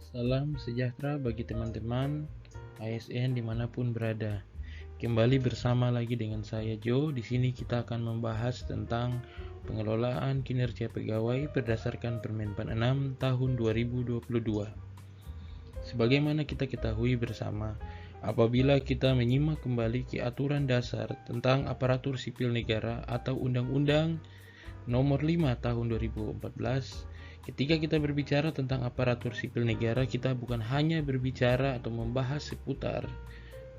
Salam sejahtera bagi teman-teman ASN dimanapun berada. Kembali bersama lagi dengan saya Joe. Di sini kita akan membahas tentang pengelolaan kinerja pegawai berdasarkan Permenpan 6 tahun 2022. Sebagaimana kita ketahui bersama, apabila kita menyimak kembali ke aturan dasar tentang aparatur sipil negara atau Undang-Undang Nomor 5 tahun 2014, ketika kita berbicara tentang aparatur sipil negara, kita bukan hanya berbicara atau membahas seputar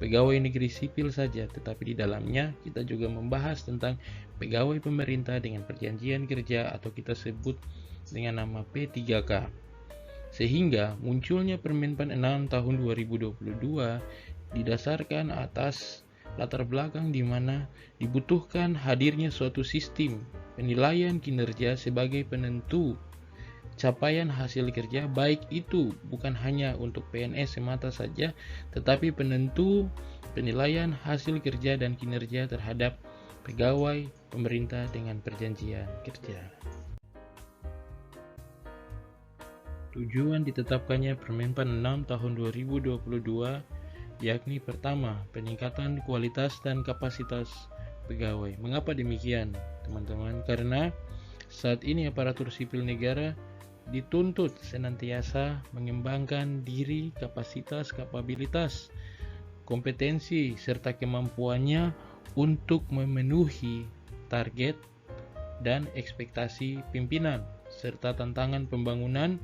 pegawai negeri sipil saja, tetapi di dalamnya kita juga membahas tentang pegawai pemerintah dengan perjanjian kerja atau kita sebut dengan nama P3K. Sehingga munculnya Permenpan 6 tahun 2022 didasarkan atas latar belakang di mana dibutuhkan hadirnya suatu sistem penilaian kinerja sebagai penentu capaian hasil kerja, baik itu bukan hanya untuk PNS semata saja, tetapi penentu penilaian hasil kerja dan kinerja terhadap pegawai pemerintah dengan perjanjian kerja. Tujuan ditetapkannya Permenpan 6 tahun 2022 yakni pertama, peningkatan kualitas dan kapasitas pegawai. Mengapa demikian, teman-teman? Karena saat ini aparatur sipil negara dituntut senantiasa mengembangkan diri, kapasitas, kapabilitas, kompetensi, serta kemampuannya untuk memenuhi target dan ekspektasi pimpinan, serta tantangan pembangunan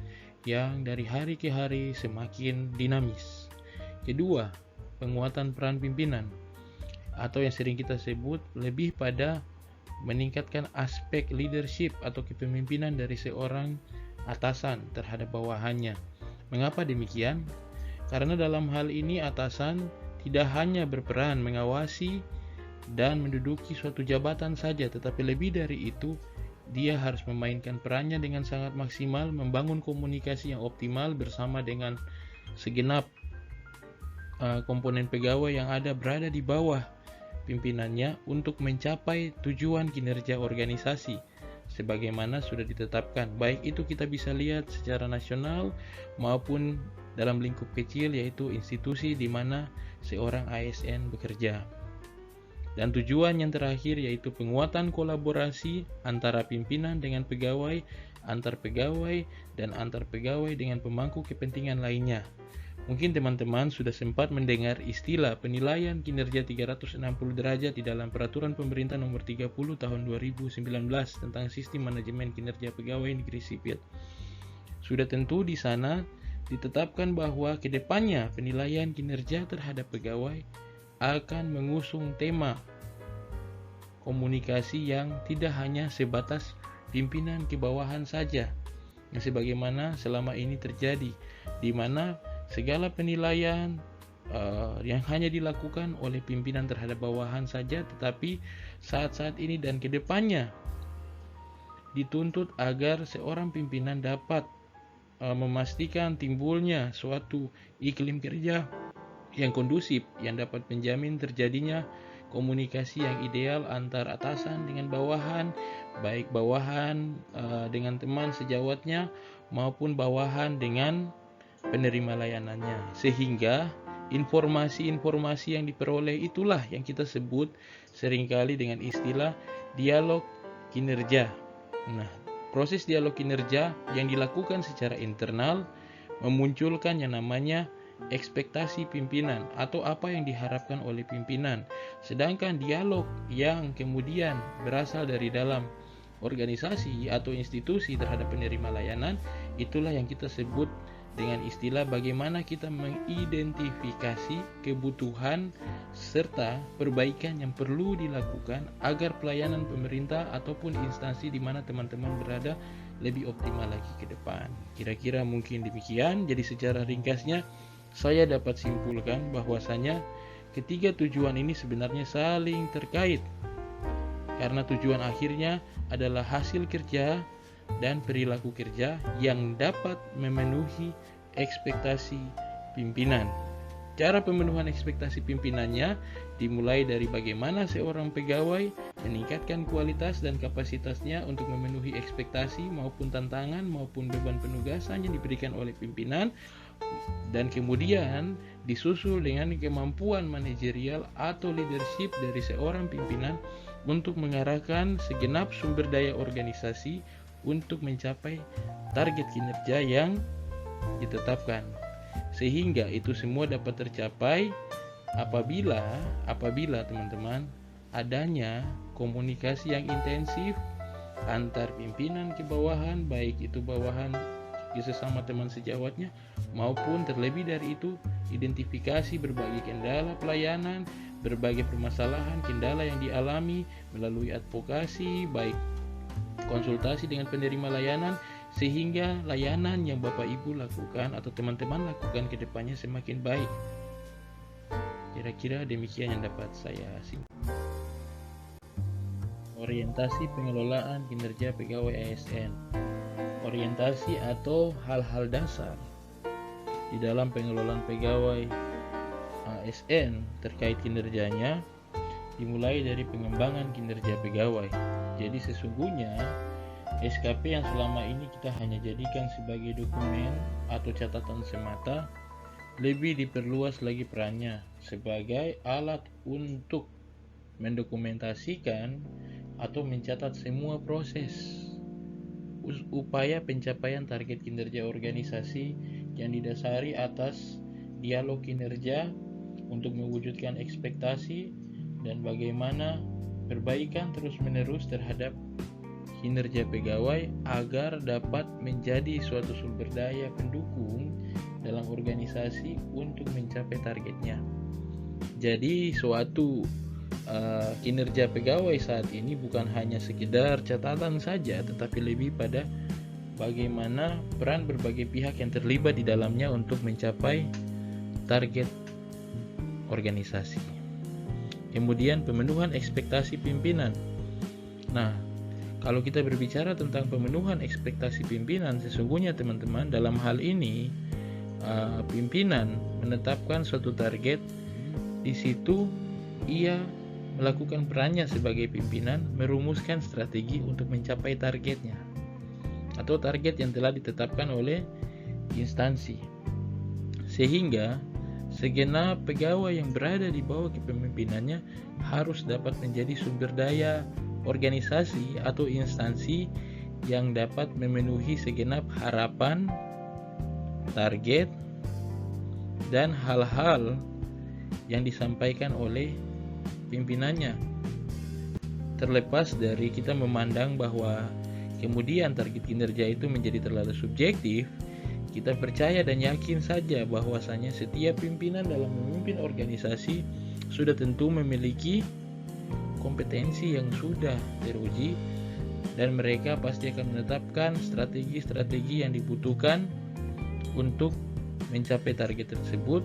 yang dari hari ke hari semakin dinamis. Kedua, penguatan peran pimpinan atau yang sering kita sebut lebih pada meningkatkan aspek leadership atau kepemimpinan dari seorang atasan terhadap bawahannya. Mengapa demikian? Karena dalam hal ini atasan tidak hanya berperan mengawasi dan menduduki suatu jabatan saja, tetapi lebih dari itu dia harus memainkan perannya dengan sangat maksimal, membangun komunikasi yang optimal bersama dengan segenap komponen pegawai yang berada di bawah pimpinannya untuk mencapai tujuan kinerja organisasi sebagaimana sudah ditetapkan. Baik itu kita bisa lihat secara nasional maupun dalam lingkup kecil, yaitu institusi di mana seorang ASN bekerja. Dan tujuan yang terakhir yaitu penguatan kolaborasi antara pimpinan dengan pegawai, antar pegawai, dan antar pegawai dengan pemangku kepentingan lainnya. Mungkin teman-teman sudah sempat mendengar istilah penilaian kinerja 360 derajat di dalam Peraturan Pemerintah Nomor 30 Tahun 2019 tentang Sistem Manajemen Kinerja Pegawai Negeri Sipil. Sudah tentu di sana ditetapkan bahwa kedepannya penilaian kinerja terhadap pegawai akan mengusung tema komunikasi yang tidak hanya sebatas pimpinan ke bawahan saja, sebagaimana selama ini terjadi, di mana segala penilaian yang hanya dilakukan oleh pimpinan terhadap bawahan saja, tetapi saat-saat ini dan kedepannya dituntut agar seorang pimpinan dapat memastikan timbulnya suatu iklim kerja yang kondusif, yang dapat menjamin terjadinya komunikasi yang ideal antar atasan dengan bawahan, baik bawahan dengan teman sejawatnya maupun bawahan dengan penerima layanannya, sehingga informasi-informasi yang diperoleh itulah yang kita sebut seringkali dengan istilah dialog kinerja. Nah, proses dialog kinerja yang dilakukan secara internal memunculkan yang namanya ekspektasi pimpinan atau apa yang diharapkan oleh pimpinan. Sedangkan dialog yang kemudian berasal dari dalam organisasi atau institusi terhadap penerima layanan, itulah yang kita sebut dengan istilah bagaimana kita mengidentifikasi kebutuhan serta perbaikan yang perlu dilakukan agar pelayanan pemerintah ataupun instansi di mana teman-teman berada lebih optimal lagi ke depan. Kira-kira mungkin demikian. Jadi secara ringkasnya saya dapat simpulkan bahwasanya ketiga tujuan ini sebenarnya saling terkait, karena tujuan akhirnya adalah hasil kerja dan perilaku kerja yang dapat memenuhi ekspektasi pimpinan. Cara pemenuhan ekspektasi pimpinannya dimulai dari bagaimana seorang pegawai meningkatkan kualitas dan kapasitasnya untuk memenuhi ekspektasi maupun tantangan maupun beban penugasan yang diberikan oleh pimpinan, dan kemudian disusul dengan kemampuan manajerial atau leadership dari seorang pimpinan untuk mengarahkan segenap sumber daya organisasi untuk mencapai target kinerja yang ditetapkan. Sehingga itu semua dapat tercapai apabila teman-teman adanya komunikasi yang intensif antar pimpinan ke bawahan, baik itu bawahan sesama teman sejawatnya maupun terlebih dari itu identifikasi berbagai kendala pelayanan, berbagai permasalahan kendala yang dialami melalui advokasi, baik konsultasi dengan penerima layanan, sehingga layanan yang Bapak Ibu lakukan atau teman-teman lakukan ke depannya semakin baik. Kira-kira demikian yang dapat saya simpulkan. Orientasi pengelolaan kinerja pegawai ASN. Orientasi atau hal-hal dasar di dalam pengelolaan pegawai ASN terkait kinerjanya dimulai dari pengembangan kinerja pegawai. Jadi sesungguhnya SKP yang selama ini kita hanya jadikan sebagai dokumen atau catatan semata, lebih diperluas lagi perannya sebagai alat untuk mendokumentasikan atau mencatat semua proses upaya pencapaian target kinerja organisasi yang didasari atas dialog kinerja untuk mewujudkan ekspektasi dan bagaimana perbaikan terus-menerus terhadap kinerja pegawai agar dapat menjadi suatu sumber daya pendukung dalam organisasi untuk mencapai targetnya. Jadi suatu kinerja pegawai saat ini bukan hanya sekedar catatan saja, tetapi lebih pada bagaimana peran berbagai pihak yang terlibat di dalamnya untuk mencapai target organisasi. Kemudian pemenuhan ekspektasi pimpinan. Nah, kalau kita berbicara tentang pemenuhan ekspektasi pimpinan, sesungguhnya teman-teman dalam hal ini pimpinan menetapkan suatu target. Di situ ia melakukan perannya sebagai pimpinan, merumuskan strategi untuk mencapai targetnya atau target yang telah ditetapkan oleh instansi, sehingga segenap pegawai yang berada di bawah kepemimpinannya harus dapat menjadi sumber daya organisasi atau instansi yang dapat memenuhi segenap harapan, target, dan hal-hal yang disampaikan oleh pimpinannya. Terlepas dari kita memandang bahwa kemudian target kinerja itu menjadi terlalu subjektif, kita percaya dan yakin saja bahwasanya setiap pimpinan dalam memimpin organisasi sudah tentu memiliki kompetensi yang sudah teruji dan mereka pasti akan menetapkan strategi-strategi yang dibutuhkan untuk mencapai target tersebut.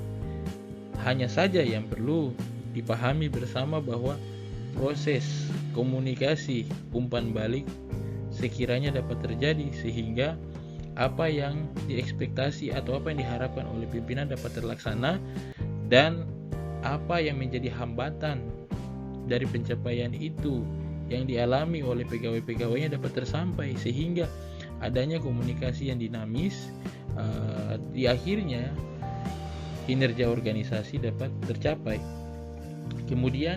Hanya saja yang perlu dipahami bersama bahwa proses komunikasi umpan balik sekiranya dapat terjadi sehingga apa yang diekspektasi atau apa yang diharapkan oleh pimpinan dapat terlaksana dan apa yang menjadi hambatan dari pencapaian itu yang dialami oleh pegawai-pegawainya dapat tersampai sehingga adanya komunikasi yang dinamis, di akhirnya kinerja organisasi dapat tercapai. Kemudian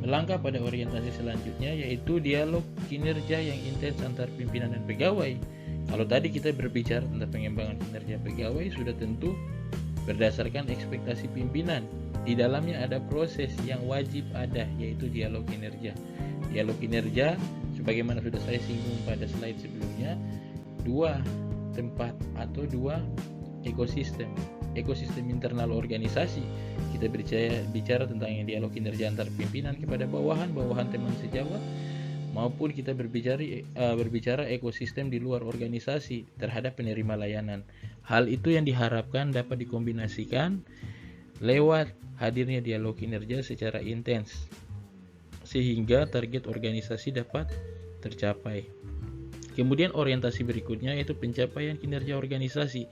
melangkah pada orientasi selanjutnya yaitu dialog kinerja yang intens antar pimpinan dan pegawai. Kalau tadi kita berbicara tentang pengembangan kinerja pegawai sudah tentu berdasarkan ekspektasi pimpinan. Di dalamnya ada proses yang wajib ada yaitu dialog kinerja. Dialog kinerja sebagaimana sudah saya singgung pada slide sebelumnya, dua tempat atau dua ekosistem internal organisasi. Kita bicara tentang yang dialog kinerja antar pimpinan kepada bawahan teman sejawat, maupun kita berbicara ekosistem di luar organisasi terhadap penerima layanan. Hal itu yang diharapkan dapat dikombinasikan lewat hadirnya dialog kinerja secara intens sehingga target organisasi dapat tercapai. Kemudian orientasi berikutnya yaitu pencapaian kinerja organisasi.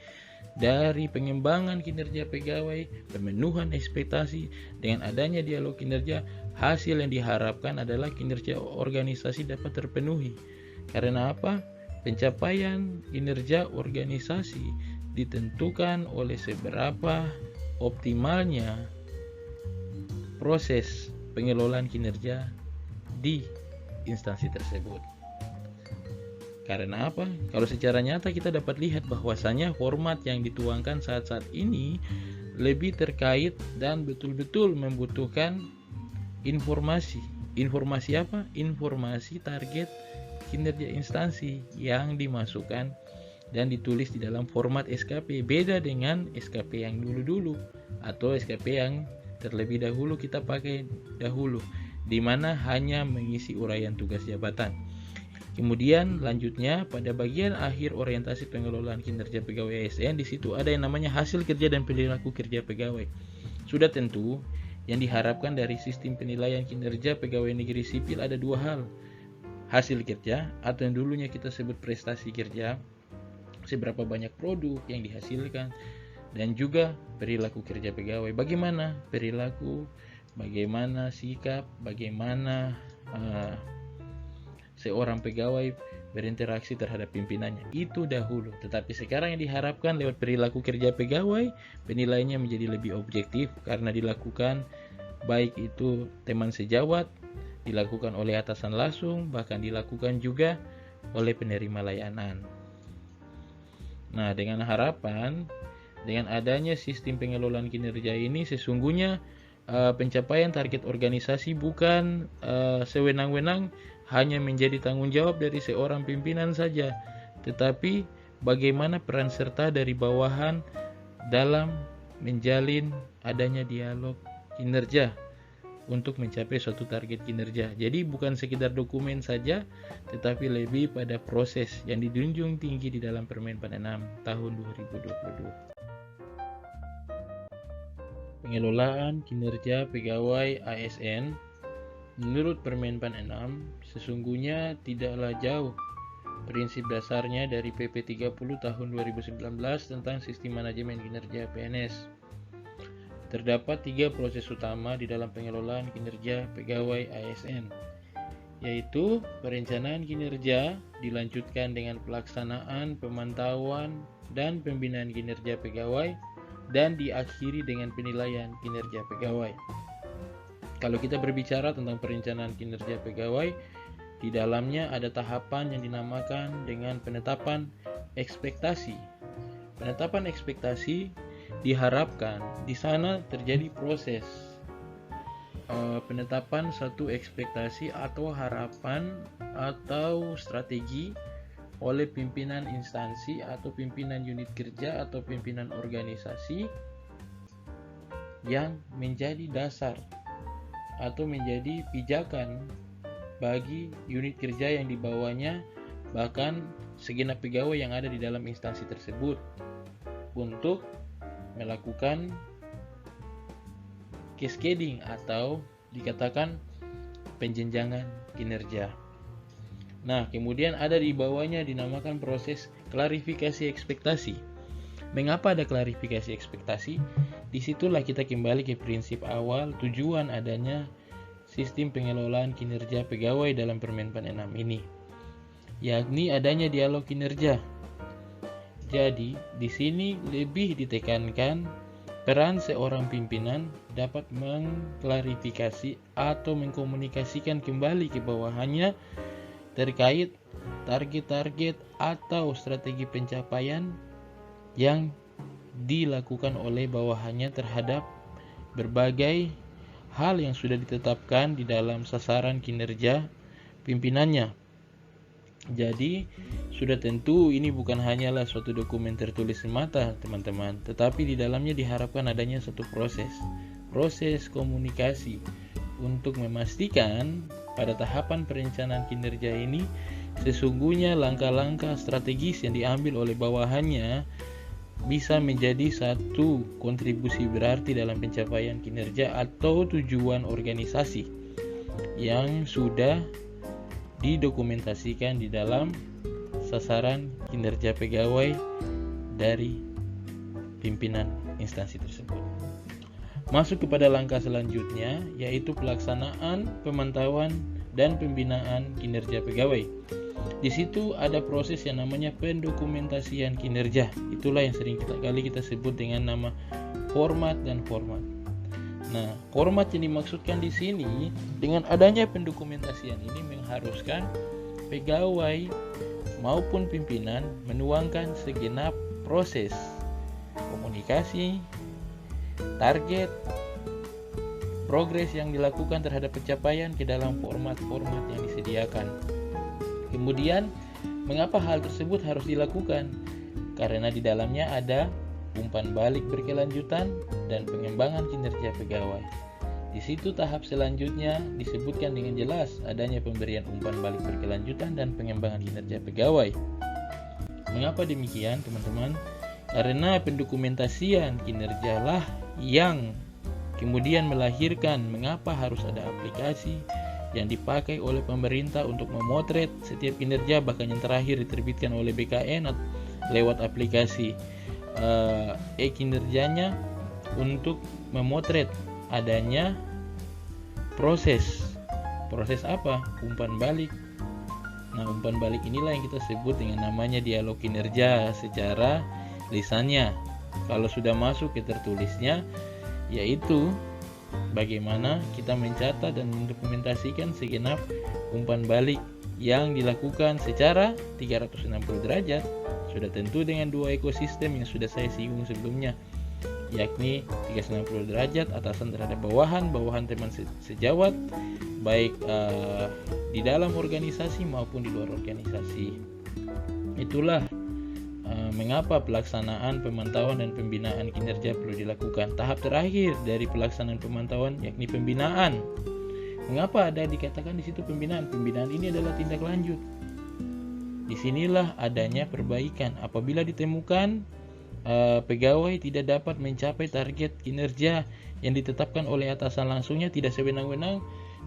Dari pengembangan kinerja pegawai, pemenuhan ekspektasi, dengan adanya dialog kinerja, hasil yang diharapkan adalah kinerja organisasi dapat terpenuhi. Karena apa? Pencapaian kinerja organisasi ditentukan oleh seberapa optimalnya proses pengelolaan kinerja di instansi tersebut. Karena apa? Kalau secara nyata kita dapat lihat bahwasanya format yang dituangkan saat-saat ini lebih terkait dan betul-betul membutuhkan informasi. Informasi apa? Informasi target kinerja instansi yang dimasukkan dan ditulis di dalam format SKP. Beda dengan SKP yang dulu-dulu atau SKP yang terlebih dahulu kita pakai dahulu, di mana hanya mengisi uraian tugas jabatan. Kemudian lanjutnya pada bagian akhir orientasi pengelolaan kinerja pegawai ASN, di situ ada yang namanya hasil kerja dan perilaku kerja pegawai. Sudah tentu yang diharapkan dari sistem penilaian kinerja pegawai negeri sipil ada dua hal. Hasil kerja atau yang dulunya kita sebut prestasi kerja, seberapa banyak produk yang dihasilkan, dan juga perilaku kerja pegawai. Bagaimana perilaku, bagaimana sikap, bagaimana seorang pegawai berinteraksi terhadap pimpinannya. Itu dahulu. Tetapi sekarang yang diharapkan lewat perilaku kerja pegawai, penilaiannya menjadi lebih objektif karena dilakukan baik itu teman sejawat, dilakukan oleh atasan langsung, bahkan dilakukan juga oleh penerima layanan. Nah, dengan harapan dengan adanya sistem pengelolaan kinerja ini sesungguhnya pencapaian target organisasi bukan sewenang-wenang hanya menjadi tanggung jawab dari seorang pimpinan saja, tetapi bagaimana peran serta dari bawahan dalam menjalin adanya dialog kinerja untuk mencapai suatu target kinerja. Jadi bukan sekedar dokumen saja, tetapi lebih pada proses yang dijunjung tinggi di dalam Permen PAN 6 tahun 2022. Pengelolaan kinerja pegawai ASN menurut Permen PAN 6 sesungguhnya tidaklah jauh prinsip dasarnya dari PP 30 tahun 2019 tentang Sistem Manajemen Kinerja PNS. Terdapat 3 proses utama di dalam pengelolaan kinerja pegawai ASN, yaitu perencanaan kinerja dilanjutkan dengan pelaksanaan, pemantauan, dan pembinaan kinerja pegawai, dan diakhiri dengan penilaian kinerja pegawai. Kalau kita berbicara tentang perencanaan kinerja pegawai, di dalamnya ada tahapan yang dinamakan dengan penetapan ekspektasi. Penetapan ekspektasi diharapkan di sana terjadi proses penetapan satu ekspektasi atau harapan atau strategi oleh pimpinan instansi atau pimpinan unit kerja atau pimpinan organisasi yang menjadi dasar atau menjadi pijakan bagi unit kerja yang dibawanya, bahkan segenap pegawai yang ada di dalam instansi tersebut untuk melakukan cascading atau dikatakan penjenjangan kinerja. Nah, kemudian ada di bawahnya dinamakan proses klarifikasi ekspektasi. Mengapa ada klarifikasi ekspektasi? Disitulah kita kembali ke prinsip awal tujuan adanya sistem pengelolaan kinerja pegawai dalam Permen PAN 6 ini, yakni adanya dialog kinerja. Jadi, di sini lebih ditekankan peran seorang pimpinan dapat mengklarifikasi atau mengkomunikasikan kembali ke bawahannya terkait target-target atau strategi pencapaian yang dilakukan oleh bawahannya terhadap berbagai hal yang sudah ditetapkan di dalam sasaran kinerja pimpinannya. Jadi, sudah tentu ini bukan hanyalah suatu dokumen tertulis semata, teman-teman, tetapi di dalamnya diharapkan adanya satu proses komunikasi untuk memastikan pada tahapan perencanaan kinerja ini sesungguhnya langkah-langkah strategis yang diambil oleh bawahannya bisa menjadi satu kontribusi berarti dalam pencapaian kinerja atau tujuan organisasi yang sudah didokumentasikan di dalam sasaran kinerja pegawai dari pimpinan instansi tersebut. Masuk kepada langkah selanjutnya, yaitu pelaksanaan, pemantauan, dan pembinaan kinerja pegawai. Di situ ada proses yang namanya pendokumentasian kinerja. Itulah yang sering kali kita sebut dengan nama format dan format. Nah, format yang dimaksudkan di sini dengan adanya pendokumentasian ini mengharuskan pegawai maupun pimpinan menuangkan segenap proses komunikasi, target, progres yang dilakukan terhadap pencapaian ke dalam format-format yang disediakan. Kemudian, mengapa hal tersebut harus dilakukan? Karena di dalamnya ada umpan balik berkelanjutan dan pengembangan kinerja pegawai. Di situ tahap selanjutnya disebutkan dengan jelas adanya pemberian umpan balik berkelanjutan dan pengembangan kinerja pegawai. Mengapa demikian, teman-teman? Karena pendokumentasian kinerjalah yang kemudian melahirkan mengapa harus ada aplikasi yang dipakai oleh pemerintah untuk memotret setiap kinerja, bahkan yang terakhir diterbitkan oleh BKN lewat aplikasi kinerjanya untuk memotret adanya proses apa? Umpan balik. Nah, umpan balik inilah yang kita sebut dengan namanya dialog kinerja secara lisannya. Kalau sudah masuk ke tertulisnya, yaitu bagaimana kita mencatat dan mendokumentasikan segenap umpan balik yang dilakukan secara 360 derajat. Sudah tentu dengan dua ekosistem yang sudah saya singgung sebelumnya, yakni 360 derajat atasan terhadap bawahan, bawahan teman sejawat, baik di dalam organisasi maupun di luar organisasi. Itulah mengapa pelaksanaan pemantauan dan pembinaan kinerja perlu dilakukan. Tahap terakhir dari pelaksanaan pemantauan yakni pembinaan. Mengapa ada dikatakan di situ pembinaan? Pembinaan ini adalah tindak lanjut. Disinilah adanya perbaikan apabila ditemukan pegawai tidak dapat mencapai target kinerja yang ditetapkan oleh atasan langsungnya, tidak sewenang-wenang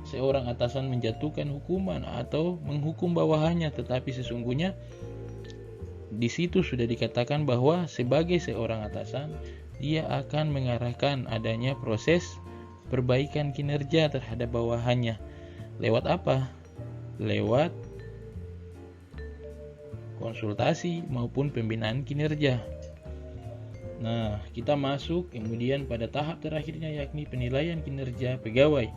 seorang atasan menjatuhkan hukuman atau menghukum bawahannya, tetapi sesungguhnya di situ sudah dikatakan bahwa sebagai seorang atasan dia akan mengarahkan adanya proses perbaikan kinerja terhadap bawahannya. Lewat apa? Lewat konsultasi maupun pembinaan kinerja. Nah, kita masuk kemudian pada tahap terakhirnya yakni penilaian kinerja pegawai.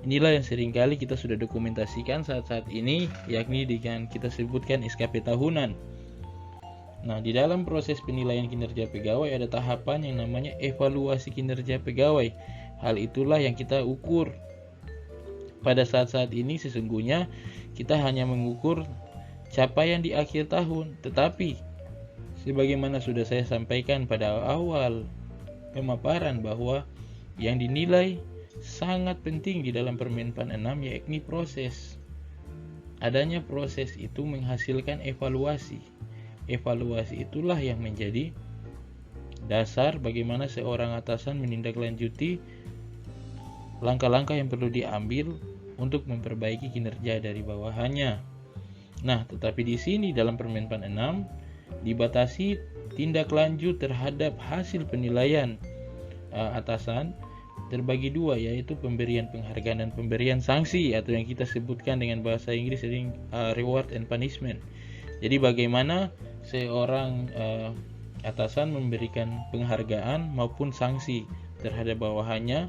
Inilah yang seringkali kita sudah dokumentasikan saat-saat ini, yakni dengan kita sebutkan SKP tahunan. Nah, di dalam proses penilaian kinerja pegawai ada tahapan yang namanya evaluasi kinerja pegawai. Hal itulah yang kita ukur. Pada saat-saat ini sesungguhnya kita hanya mengukur capaian di akhir tahun, tetapi sebagaimana sudah saya sampaikan pada awal pemaparan bahwa yang dinilai sangat penting di dalam Permenpan 6 yakni proses. Adanya proses itu menghasilkan evaluasi. Evaluasi itulah yang menjadi dasar bagaimana seorang atasan menindaklanjuti langkah-langkah yang perlu diambil untuk memperbaiki kinerja dari bawahannya. Nah, tetapi di sini dalam Permenpan 6 dibatasi tindak lanjut terhadap hasil penilaian atasan terbagi dua, yaitu pemberian penghargaan dan pemberian sanksi atau yang kita sebutkan dengan bahasa Inggris reward and punishment. Jadi bagaimana seorang atasan memberikan penghargaan maupun sanksi terhadap bawahannya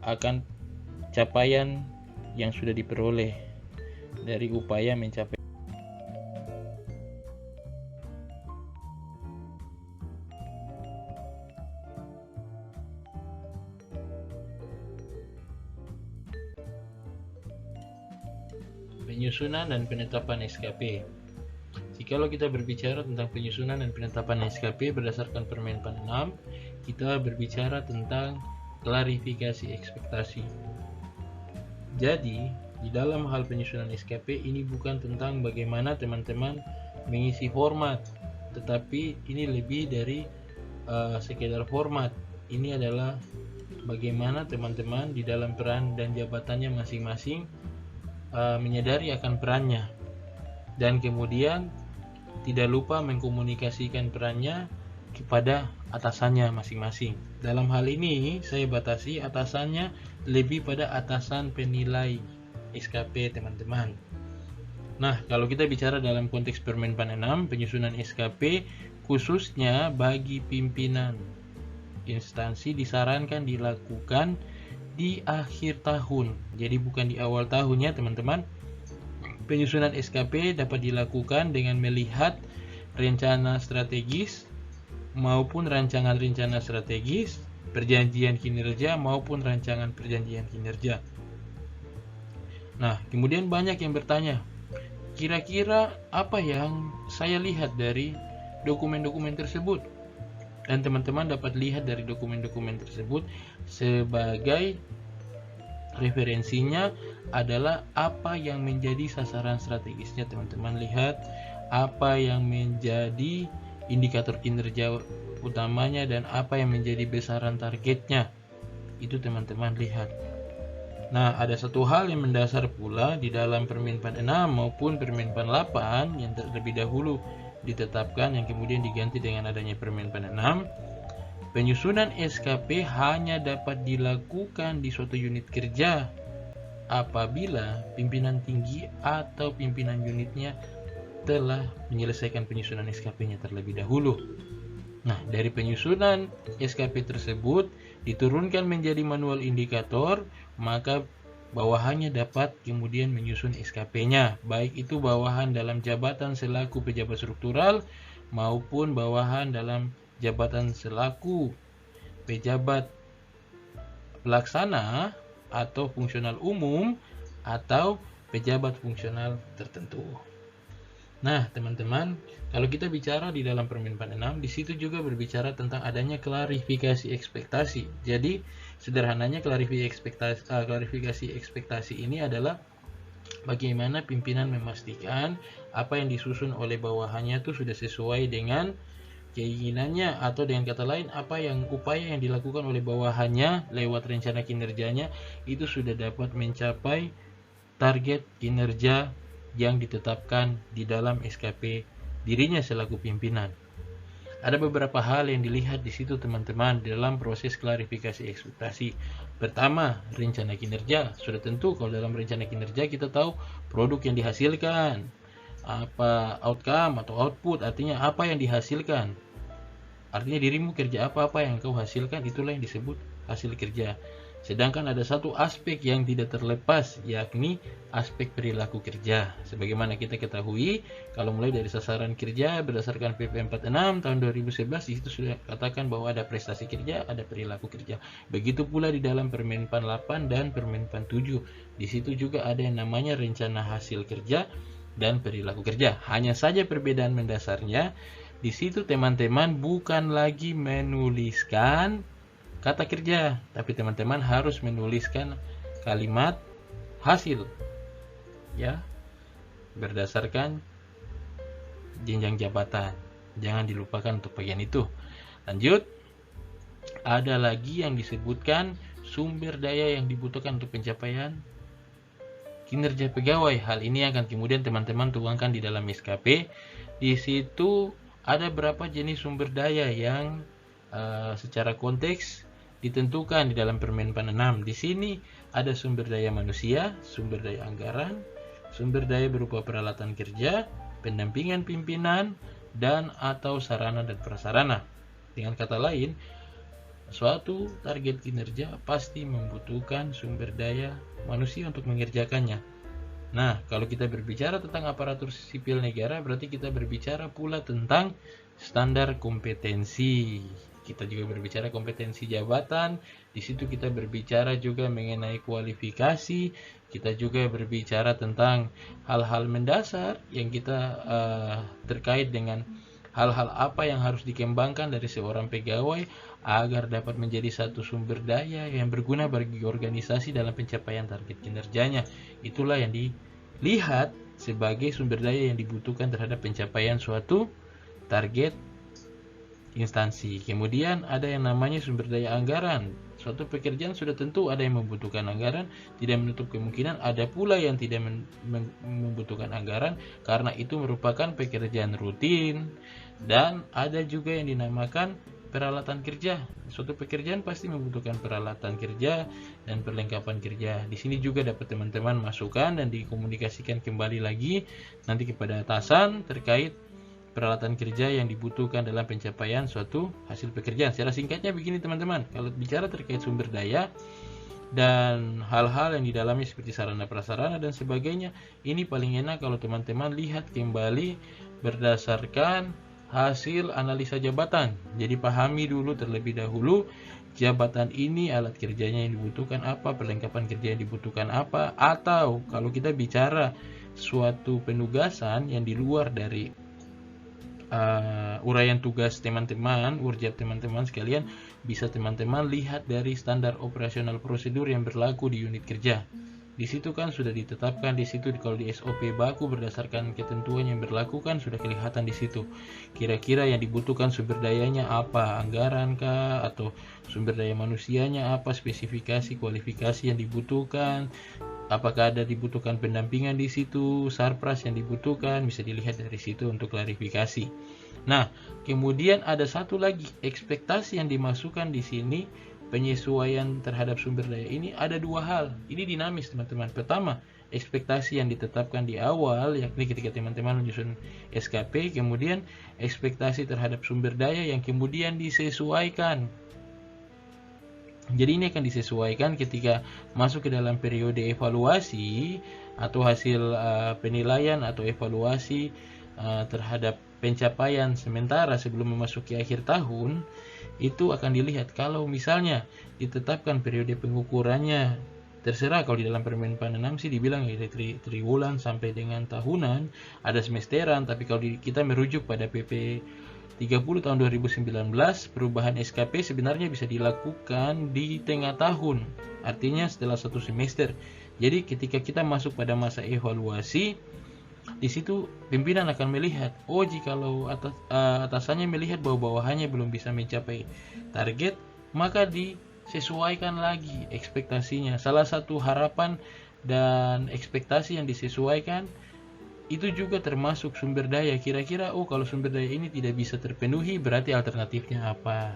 akan capaian yang sudah diperoleh dari upaya mencapai. Penyusunan dan penetapan SKP. Jikalau kita berbicara tentang penyusunan dan penetapan SKP berdasarkan Permenpan 6, kita berbicara tentang klarifikasi ekspektasi. Jadi, di dalam hal penyusunan SKP ini bukan tentang bagaimana teman-teman mengisi format, tetapi ini lebih dari sekedar format. Ini adalah bagaimana teman-teman di dalam peran dan jabatannya masing-masing menyadari akan perannya, dan kemudian tidak lupa mengkomunikasikan perannya kepada atasannya masing-masing. Dalam hal ini saya batasi atasannya lebih pada atasan penilai SKP teman-teman. Nah, kalau kita bicara dalam konteks Permenpan 6, penyusunan SKP khususnya bagi pimpinan instansi disarankan dilakukan di akhir tahun. Jadi bukan di awal tahun ya, teman-teman. Penyusunan SKP dapat dilakukan dengan melihat rencana strategis maupun rancangan rencana strategis, perjanjian kinerja maupun rancangan perjanjian kinerja. Nah, kemudian banyak yang bertanya, kira-kira apa yang saya lihat dari dokumen-dokumen tersebut? Dan teman-teman dapat lihat dari dokumen-dokumen tersebut sebagai referensinya adalah apa yang menjadi sasaran strategisnya. Teman-teman lihat apa yang menjadi indikator kinerja utamanya dan apa yang menjadi besaran targetnya. Itu teman-teman lihat. Nah, ada satu hal yang mendasar pula di dalam Permenpan 6 maupun Permenpan 8 yang terlebih dahulu ditetapkan yang kemudian diganti dengan adanya Permenpan 6. Penyusunan SKP hanya dapat dilakukan di suatu unit kerja apabila pimpinan tinggi atau pimpinan unitnya telah menyelesaikan penyusunan SKP-nya terlebih dahulu. Nah, dari penyusunan SKP tersebut diturunkan menjadi manual indikator, maka bawahannya dapat kemudian menyusun SKP-nya, baik itu bawahan dalam jabatan selaku pejabat struktural maupun bawahan dalam jabatan selaku pejabat pelaksana atau fungsional umum atau pejabat fungsional tertentu. Nah, teman-teman, kalau kita bicara di dalam Permenpan 6, di situ juga berbicara tentang adanya klarifikasi ekspektasi. Jadi, sederhananya klarifikasi ekspektasi ini adalah bagaimana pimpinan memastikan apa yang disusun oleh bawahannya itu sudah sesuai dengan keinginannya, atau dengan kata lain upaya yang dilakukan oleh bawahannya lewat rencana kinerjanya itu sudah dapat mencapai target kinerja yang ditetapkan di dalam SKP dirinya selaku pimpinan. Ada beberapa hal yang dilihat di situ teman-teman dalam proses klarifikasi ekspektasi. Pertama, rencana kinerja. Sudah tentu kalau dalam rencana kinerja kita tahu produk yang dihasilkan, apa outcome atau output, artinya apa yang dihasilkan. Artinya dirimu kerja apa-apa yang kau hasilkan, itulah yang disebut hasil kerja. Sedangkan ada satu aspek yang tidak terlepas, yakni aspek perilaku kerja. Sebagaimana kita ketahui, kalau mulai dari sasaran kerja berdasarkan PP 46 tahun 2011, di situ sudah katakan bahwa ada prestasi kerja, ada perilaku kerja. Begitu pula di dalam Permenpan 8 dan Permenpan 7. Di situ juga ada yang namanya rencana hasil kerja dan perilaku kerja. Hanya saja perbedaan mendasarnya, di situ teman-teman bukan lagi menuliskan kata kerja, tapi teman-teman harus menuliskan kalimat hasil ya, berdasarkan jenjang jabatan. Jangan dilupakan untuk bagian itu. Lanjut, ada lagi yang disebutkan sumber daya yang dibutuhkan untuk pencapaian kinerja pegawai. Hal ini akan kemudian teman-teman tuangkan di dalam SKP. Di situ ada berapa jenis sumber daya yang secara konteks ditentukan di dalam Permenpan 6. Di sini ada sumber daya manusia, sumber daya anggaran, sumber daya berupa peralatan kerja, pendampingan pimpinan, dan atau sarana dan prasarana. Dengan kata lain, suatu target kinerja pasti membutuhkan sumber daya manusia untuk mengerjakannya. Nah, kalau kita berbicara tentang aparatur sipil negara, berarti kita berbicara pula tentang standar kompetensi. Kita juga berbicara kompetensi jabatan. Di situ kita berbicara juga mengenai kualifikasi. Kita juga berbicara tentang hal-hal mendasar yang kita terkait dengan hal-hal apa yang harus dikembangkan dari seorang pegawai agar dapat menjadi satu sumber daya yang berguna bagi organisasi dalam pencapaian target kinerjanya. Itulah yang dilihat sebagai sumber daya yang dibutuhkan terhadap pencapaian suatu target instansi. Kemudian ada yang namanya sumber daya anggaran. Suatu pekerjaan sudah tentu ada yang membutuhkan anggaran, tidak menutup kemungkinan ada pula yang tidak membutuhkan anggaran karena itu merupakan pekerjaan rutin. Dan ada juga yang dinamakan peralatan kerja. Suatu pekerjaan pasti membutuhkan peralatan kerja dan perlengkapan kerja. Di sini juga dapat teman-teman masukkan dan dikomunikasikan kembali lagi nanti kepada atasan terkait peralatan kerja yang dibutuhkan dalam pencapaian suatu hasil pekerjaan. Secara singkatnya begini teman-teman, kalau bicara terkait sumber daya dan hal-hal yang di dalamnya seperti sarana prasarana dan sebagainya, ini paling enak kalau teman-teman lihat kembali berdasarkan hasil analisa jabatan. Jadi pahami dulu terlebih dahulu jabatan ini alat kerjanya yang dibutuhkan apa, perlengkapan kerja yang dibutuhkan apa, atau kalau kita bicara suatu penugasan yang di luar dari uraian tugas teman-teman, urjab teman-teman sekalian, bisa teman-teman lihat dari standar operasional prosedur yang berlaku di unit kerja. Di situ kan sudah ditetapkan, di situ kalau di SOP baku berdasarkan ketentuan yang berlaku kan sudah kelihatan di situ. Kira-kira yang dibutuhkan sumber dayanya apa, anggaran kah, atau sumber daya manusianya apa, spesifikasi kualifikasi yang dibutuhkan, apakah ada dibutuhkan pendampingan di situ, sarpras yang dibutuhkan, bisa dilihat dari situ untuk klarifikasi. Nah, kemudian ada satu lagi ekspektasi yang dimasukkan di sini. Penyesuaian terhadap sumber daya ini ada dua hal. Ini dinamis teman-teman. Pertama, ekspektasi yang ditetapkan di awal, yakni ketika teman-teman menyusun SKP, kemudian ekspektasi terhadap sumber daya yang kemudian disesuaikan. Jadi ini akan disesuaikan ketika masuk ke dalam periode evaluasi atau hasil penilaian atau evaluasi terhadap pencapaian sementara sebelum memasuki akhir tahun. Itu akan dilihat kalau misalnya ditetapkan periode pengukurannya, terserah kalau di dalam Permenpan 6 sih dibilang ya dari triwulan sampai dengan tahunan, ada semesteran, tapi kalau kita merujuk pada PP 30 tahun 2019, perubahan SKP sebenarnya bisa dilakukan di tengah tahun, artinya setelah satu semester. Jadi ketika kita masuk pada masa evaluasi, di situ pimpinan akan melihat, oh jikalau atasannya melihat bahwa bawahannya belum bisa mencapai target, maka disesuaikan lagi ekspektasinya. Salah satu harapan dan ekspektasi yang disesuaikan itu juga termasuk sumber daya. Kira-kira kalau sumber daya ini tidak bisa terpenuhi, berarti alternatifnya apa?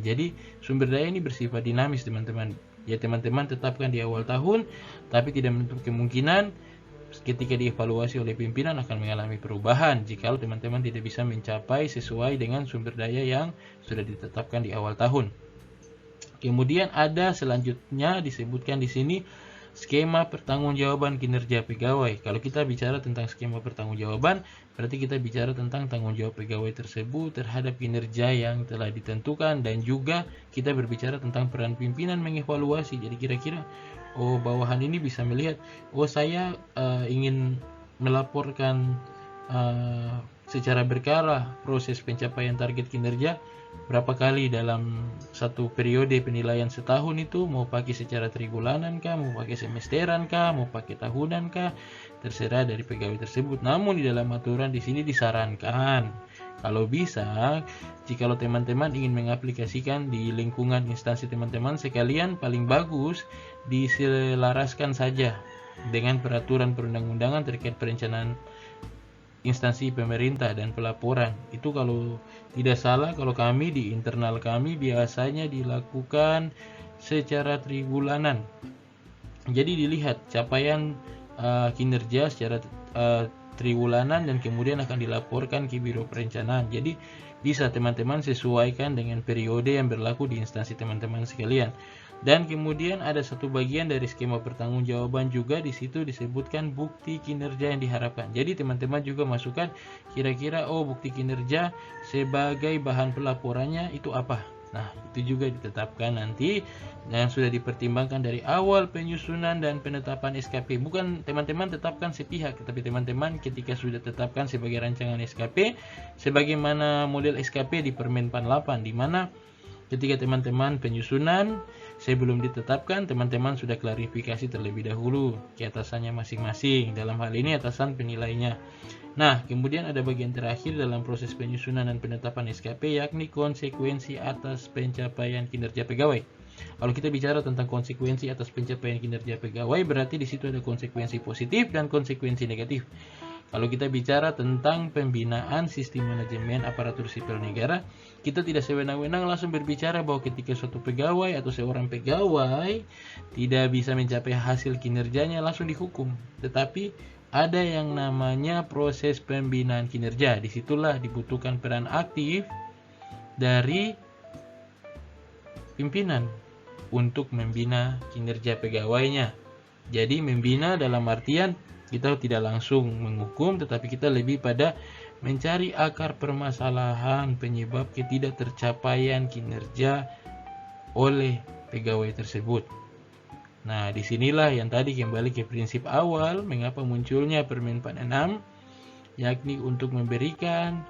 Jadi sumber daya ini bersifat dinamis teman-teman. Ya teman-teman tetapkan di awal tahun, tapi tidak menutup kemungkinan ketika dievaluasi oleh pimpinan akan mengalami perubahan jika teman-teman tidak bisa mencapai sesuai dengan sumber daya yang sudah ditetapkan di awal tahun. Kemudian ada selanjutnya disebutkan di sini skema pertanggungjawaban kinerja pegawai. Kalau kita bicara tentang skema pertanggungjawaban, berarti kita bicara tentang tanggung jawab pegawai tersebut terhadap kinerja yang telah ditentukan, dan juga kita berbicara tentang peran pimpinan mengevaluasi. Jadi kira-kira bawahan ini bisa melihat, saya ingin melaporkan secara berkala proses pencapaian target kinerja berapa kali dalam satu periode penilaian setahun itu, mau pakai secara tribulanan kah, mau pakai semesteran kah, mau pakai tahunan kah, terserah dari pegawai tersebut. Namun di dalam aturan di sini disarankan kalau bisa, jikalau teman-teman ingin mengaplikasikan di lingkungan instansi teman-teman sekalian, paling bagus diselaraskan saja dengan peraturan perundang-undangan terkait perencanaan instansi pemerintah dan pelaporan. Itu kalau tidak salah, kalau kami di internal kami biasanya dilakukan secara tribulanan. Jadi dilihat capaian kinerja secara triwulanan dan kemudian akan dilaporkan ke Biro Perencanaan. Jadi bisa teman-teman sesuaikan dengan periode yang berlaku di instansi teman-teman sekalian. Dan kemudian ada satu bagian dari skema pertanggungjawaban juga, di situ disebutkan bukti kinerja yang diharapkan. Jadi teman-teman juga masukkan kira-kira bukti kinerja sebagai bahan pelaporannya itu apa. Nah, itu juga ditetapkan nanti dan sudah dipertimbangkan dari awal penyusunan dan penetapan SKP. Bukan teman-teman tetapkan sepihak, tapi teman-teman ketika sudah tetapkan sebagai rancangan SKP, sebagaimana model SKP di Permenpan 8, di mana ketika teman-teman penyusunan sebelum ditetapkan, teman-teman sudah klarifikasi terlebih dahulu ke atasannya masing-masing. Dalam hal ini atasan penilainya. Nah, kemudian ada bagian terakhir dalam proses penyusunan dan penetapan SKP, yakni konsekuensi atas pencapaian kinerja pegawai. Kalau kita bicara tentang konsekuensi atas pencapaian kinerja pegawai, berarti di situ ada konsekuensi positif dan konsekuensi negatif. Kalau kita bicara tentang pembinaan sistem manajemen aparatur sipil negara, kita tidak sewenang-wenang langsung berbicara bahwa ketika suatu pegawai atau seorang pegawai tidak bisa mencapai hasil kinerjanya langsung dihukum. Tetapi ada yang namanya proses pembinaan kinerja. Disitulah dibutuhkan peran aktif dari pimpinan untuk membina kinerja pegawainya. Jadi membina dalam artian kita tidak langsung menghukum, tetapi kita lebih pada mencari akar permasalahan penyebab ketidaktercapaian kinerja oleh pegawai tersebut. Nah, disinilah yang tadi kembali ke prinsip awal mengapa munculnya Permen 46, yakni untuk memberikan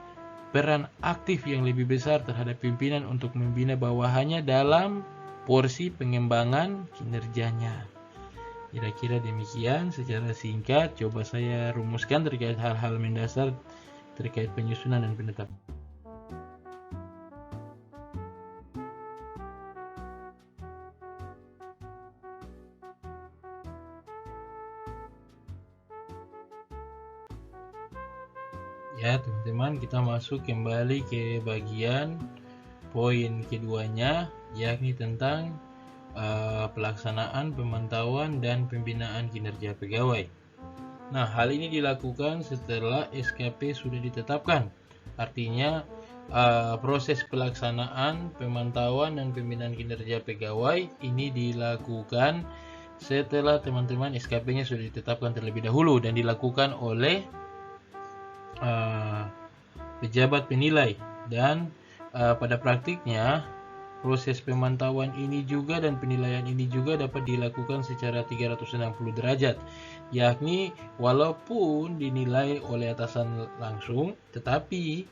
peran aktif yang lebih besar terhadap pimpinan untuk membina bawahannya dalam porsi pengembangan kinerjanya. Kira-kira demikian secara singkat. Coba saya rumuskan terkait hal-hal mendasar terkait penyusunan dan penetapan. Ya teman-teman, kita masuk kembali ke bagian poin keduanya, yakni tentang pelaksanaan, pemantauan, dan pembinaan kinerja pegawai. Nah, hal ini dilakukan setelah SKP sudah ditetapkan. Artinya, proses pelaksanaan, pemantauan, dan pembinaan kinerja pegawai ini dilakukan setelah teman-teman SKP-nya sudah ditetapkan terlebih dahulu dan dilakukan oleh pejabat penilai. Dan pada praktiknya proses pemantauan ini juga dan penilaian ini juga dapat dilakukan secara 360 derajat, yakni walaupun dinilai oleh atasan langsung, tetapi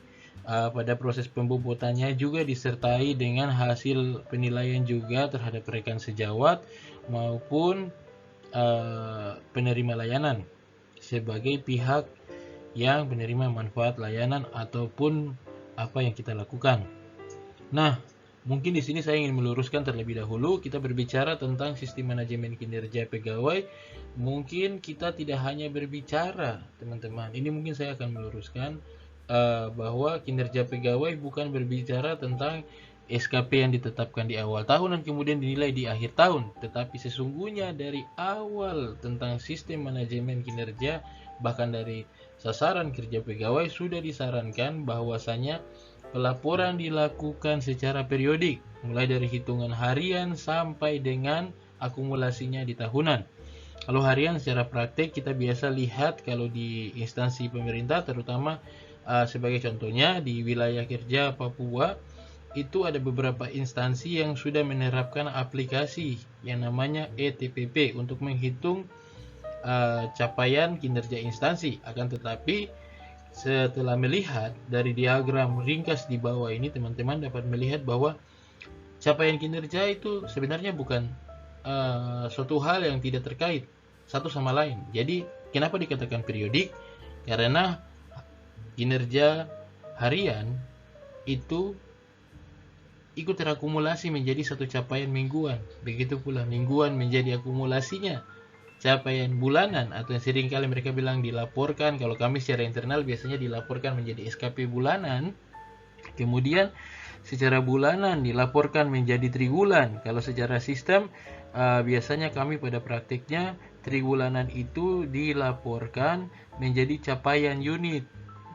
pada proses pembobotannya juga disertai dengan hasil penilaian juga terhadap rekan sejawat maupun penerima layanan sebagai pihak yang menerima manfaat layanan ataupun apa yang kita lakukan. Nah, mungkin di sini saya ingin meluruskan terlebih dahulu, kita berbicara tentang sistem manajemen kinerja pegawai. Mungkin kita tidak hanya berbicara, teman-teman. Ini mungkin saya akan meluruskan bahwa kinerja pegawai bukan berbicara tentang SKP yang ditetapkan di awal tahun dan kemudian dinilai di akhir tahun, tetapi sesungguhnya dari awal tentang sistem manajemen kinerja, bahkan dari sasaran kerja pegawai sudah disarankan bahwasanya pelaporan dilakukan secara periodik, mulai dari hitungan harian sampai dengan akumulasinya di tahunan. Kalau harian secara praktek kita biasa lihat kalau di instansi pemerintah, terutama sebagai contohnya di wilayah kerja Papua, itu ada beberapa instansi yang sudah menerapkan aplikasi yang namanya ETPP untuk menghitung capaian kinerja instansi. Akan tetapi setelah melihat dari diagram ringkas di bawah ini, teman-teman dapat melihat bahwa capaian kinerja itu sebenarnya bukan suatu hal yang tidak terkait satu sama lain. Jadi kenapa dikatakan periodik? Karena kinerja harian itu ikut terakumulasi menjadi satu capaian mingguan. Begitu pula mingguan menjadi akumulasinya capaian bulanan, atau yang sering kali mereka bilang dilaporkan. Kalau kami secara internal biasanya dilaporkan menjadi SKP bulanan, kemudian secara bulanan dilaporkan menjadi triwulan. Kalau secara sistem biasanya kami pada praktiknya triwulanan itu dilaporkan menjadi capaian unit.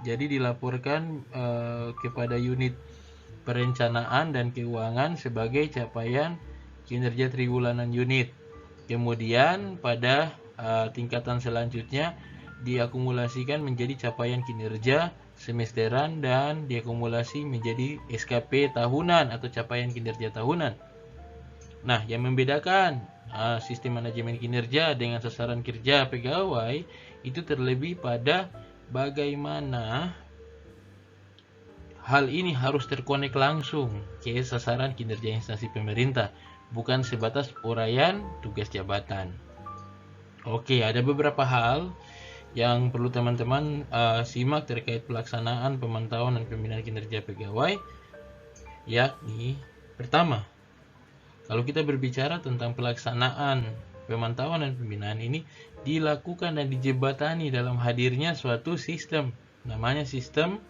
Jadi dilaporkan kepada unit perencanaan dan keuangan sebagai capaian kinerja triwulanan unit. Kemudian pada tingkatan selanjutnya diakumulasikan menjadi capaian kinerja semesteran dan diakumulasi menjadi SKP tahunan atau capaian kinerja tahunan. Nah, yang membedakan sistem manajemen kinerja dengan sasaran kerja pegawai itu terlebih pada bagaimana hal ini harus terkonek langsung ke sasaran kinerja instansi pemerintah, bukan sebatas uraian tugas jabatan. Oke, ada beberapa hal yang perlu teman-teman simak terkait pelaksanaan, pemantauan, dan pembinaan kinerja pegawai. Yakni, pertama, kalau kita berbicara tentang pelaksanaan, pemantauan, dan pembinaan ini, dilakukan dan dijembatani dalam hadirnya suatu sistem, namanya sistem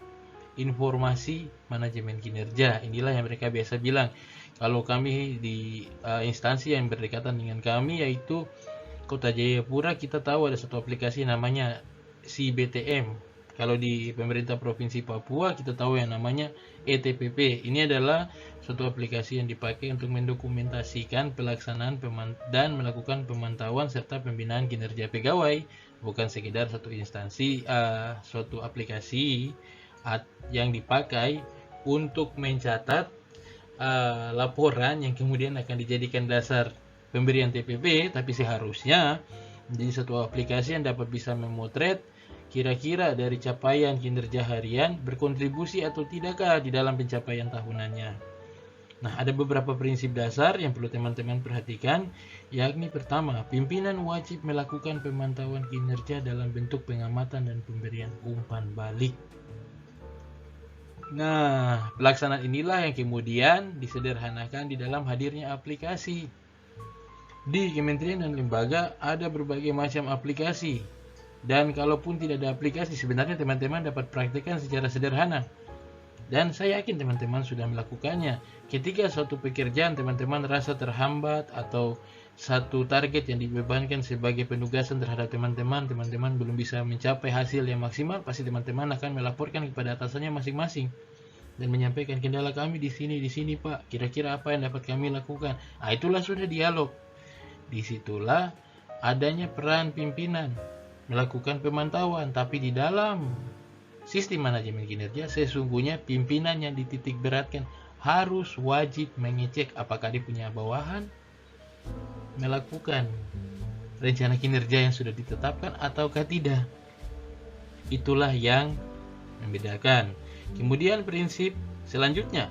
informasi manajemen kinerja. Inilah yang mereka biasa bilang, kalau kami di instansi yang berdekatan dengan kami, yaitu Kota Jayapura, kita tahu ada satu aplikasi namanya CBTM. Kalau di pemerintah Provinsi Papua, kita tahu yang namanya ETPP. Ini adalah suatu aplikasi yang dipakai untuk mendokumentasikan pelaksanaan dan melakukan pemantauan serta pembinaan kinerja pegawai. Bukan sekedar satu instansi, suatu aplikasi yang dipakai untuk mencatat laporan yang kemudian akan dijadikan dasar pemberian TPP, tapi seharusnya menjadi satu aplikasi yang dapat bisa memotret kira-kira dari capaian kinerja harian berkontribusi atau tidakkah di dalam pencapaian tahunannya. Nah, ada beberapa prinsip dasar yang perlu teman-teman perhatikan, yakni pertama, pimpinan wajib melakukan pemantauan kinerja dalam bentuk pengamatan dan pemberian umpan balik. Nah, pelaksanaan inilah yang kemudian disederhanakan di dalam hadirnya aplikasi. Di kementerian dan lembaga ada berbagai macam aplikasi. Dan kalaupun tidak ada aplikasi, sebenarnya teman-teman dapat praktikkan secara sederhana. Dan saya yakin teman-teman sudah melakukannya. Ketika suatu pekerjaan teman-teman rasa terhambat atau satu target yang dibebankan sebagai penugasan terhadap teman-teman belum bisa mencapai hasil yang maksimal, pasti teman-teman akan melaporkan kepada atasannya masing-masing dan menyampaikan kendala kami di sini Pak, kira-kira apa yang dapat kami lakukan. Nah, itulah sudah dialog. Disitulah adanya peran pimpinan melakukan pemantauan, tapi di dalam sistem manajemen kinerja sesungguhnya pimpinan yang dititik beratkan harus wajib mengecek apakah dia punya bawahan melakukan rencana kinerja yang sudah ditetapkan ataukah tidak. Itulah yang membedakan. Kemudian prinsip selanjutnya,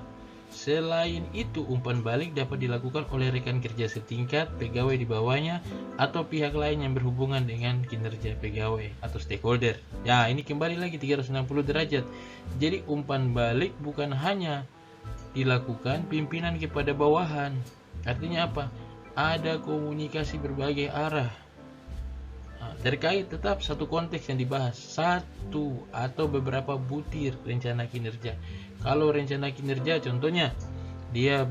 selain itu umpan balik dapat dilakukan oleh rekan kerja setingkat, pegawai di bawahnya, atau pihak lain yang berhubungan dengan kinerja pegawai atau stakeholder. Ya, ini kembali lagi 360 derajat. Jadi umpan balik bukan hanya dilakukan pimpinan kepada bawahan. Artinya apa? Ada komunikasi berbagai arah. Terkait tetap satu konteks yang dibahas, satu atau beberapa butir rencana kinerja. Kalau rencana kinerja contohnya dia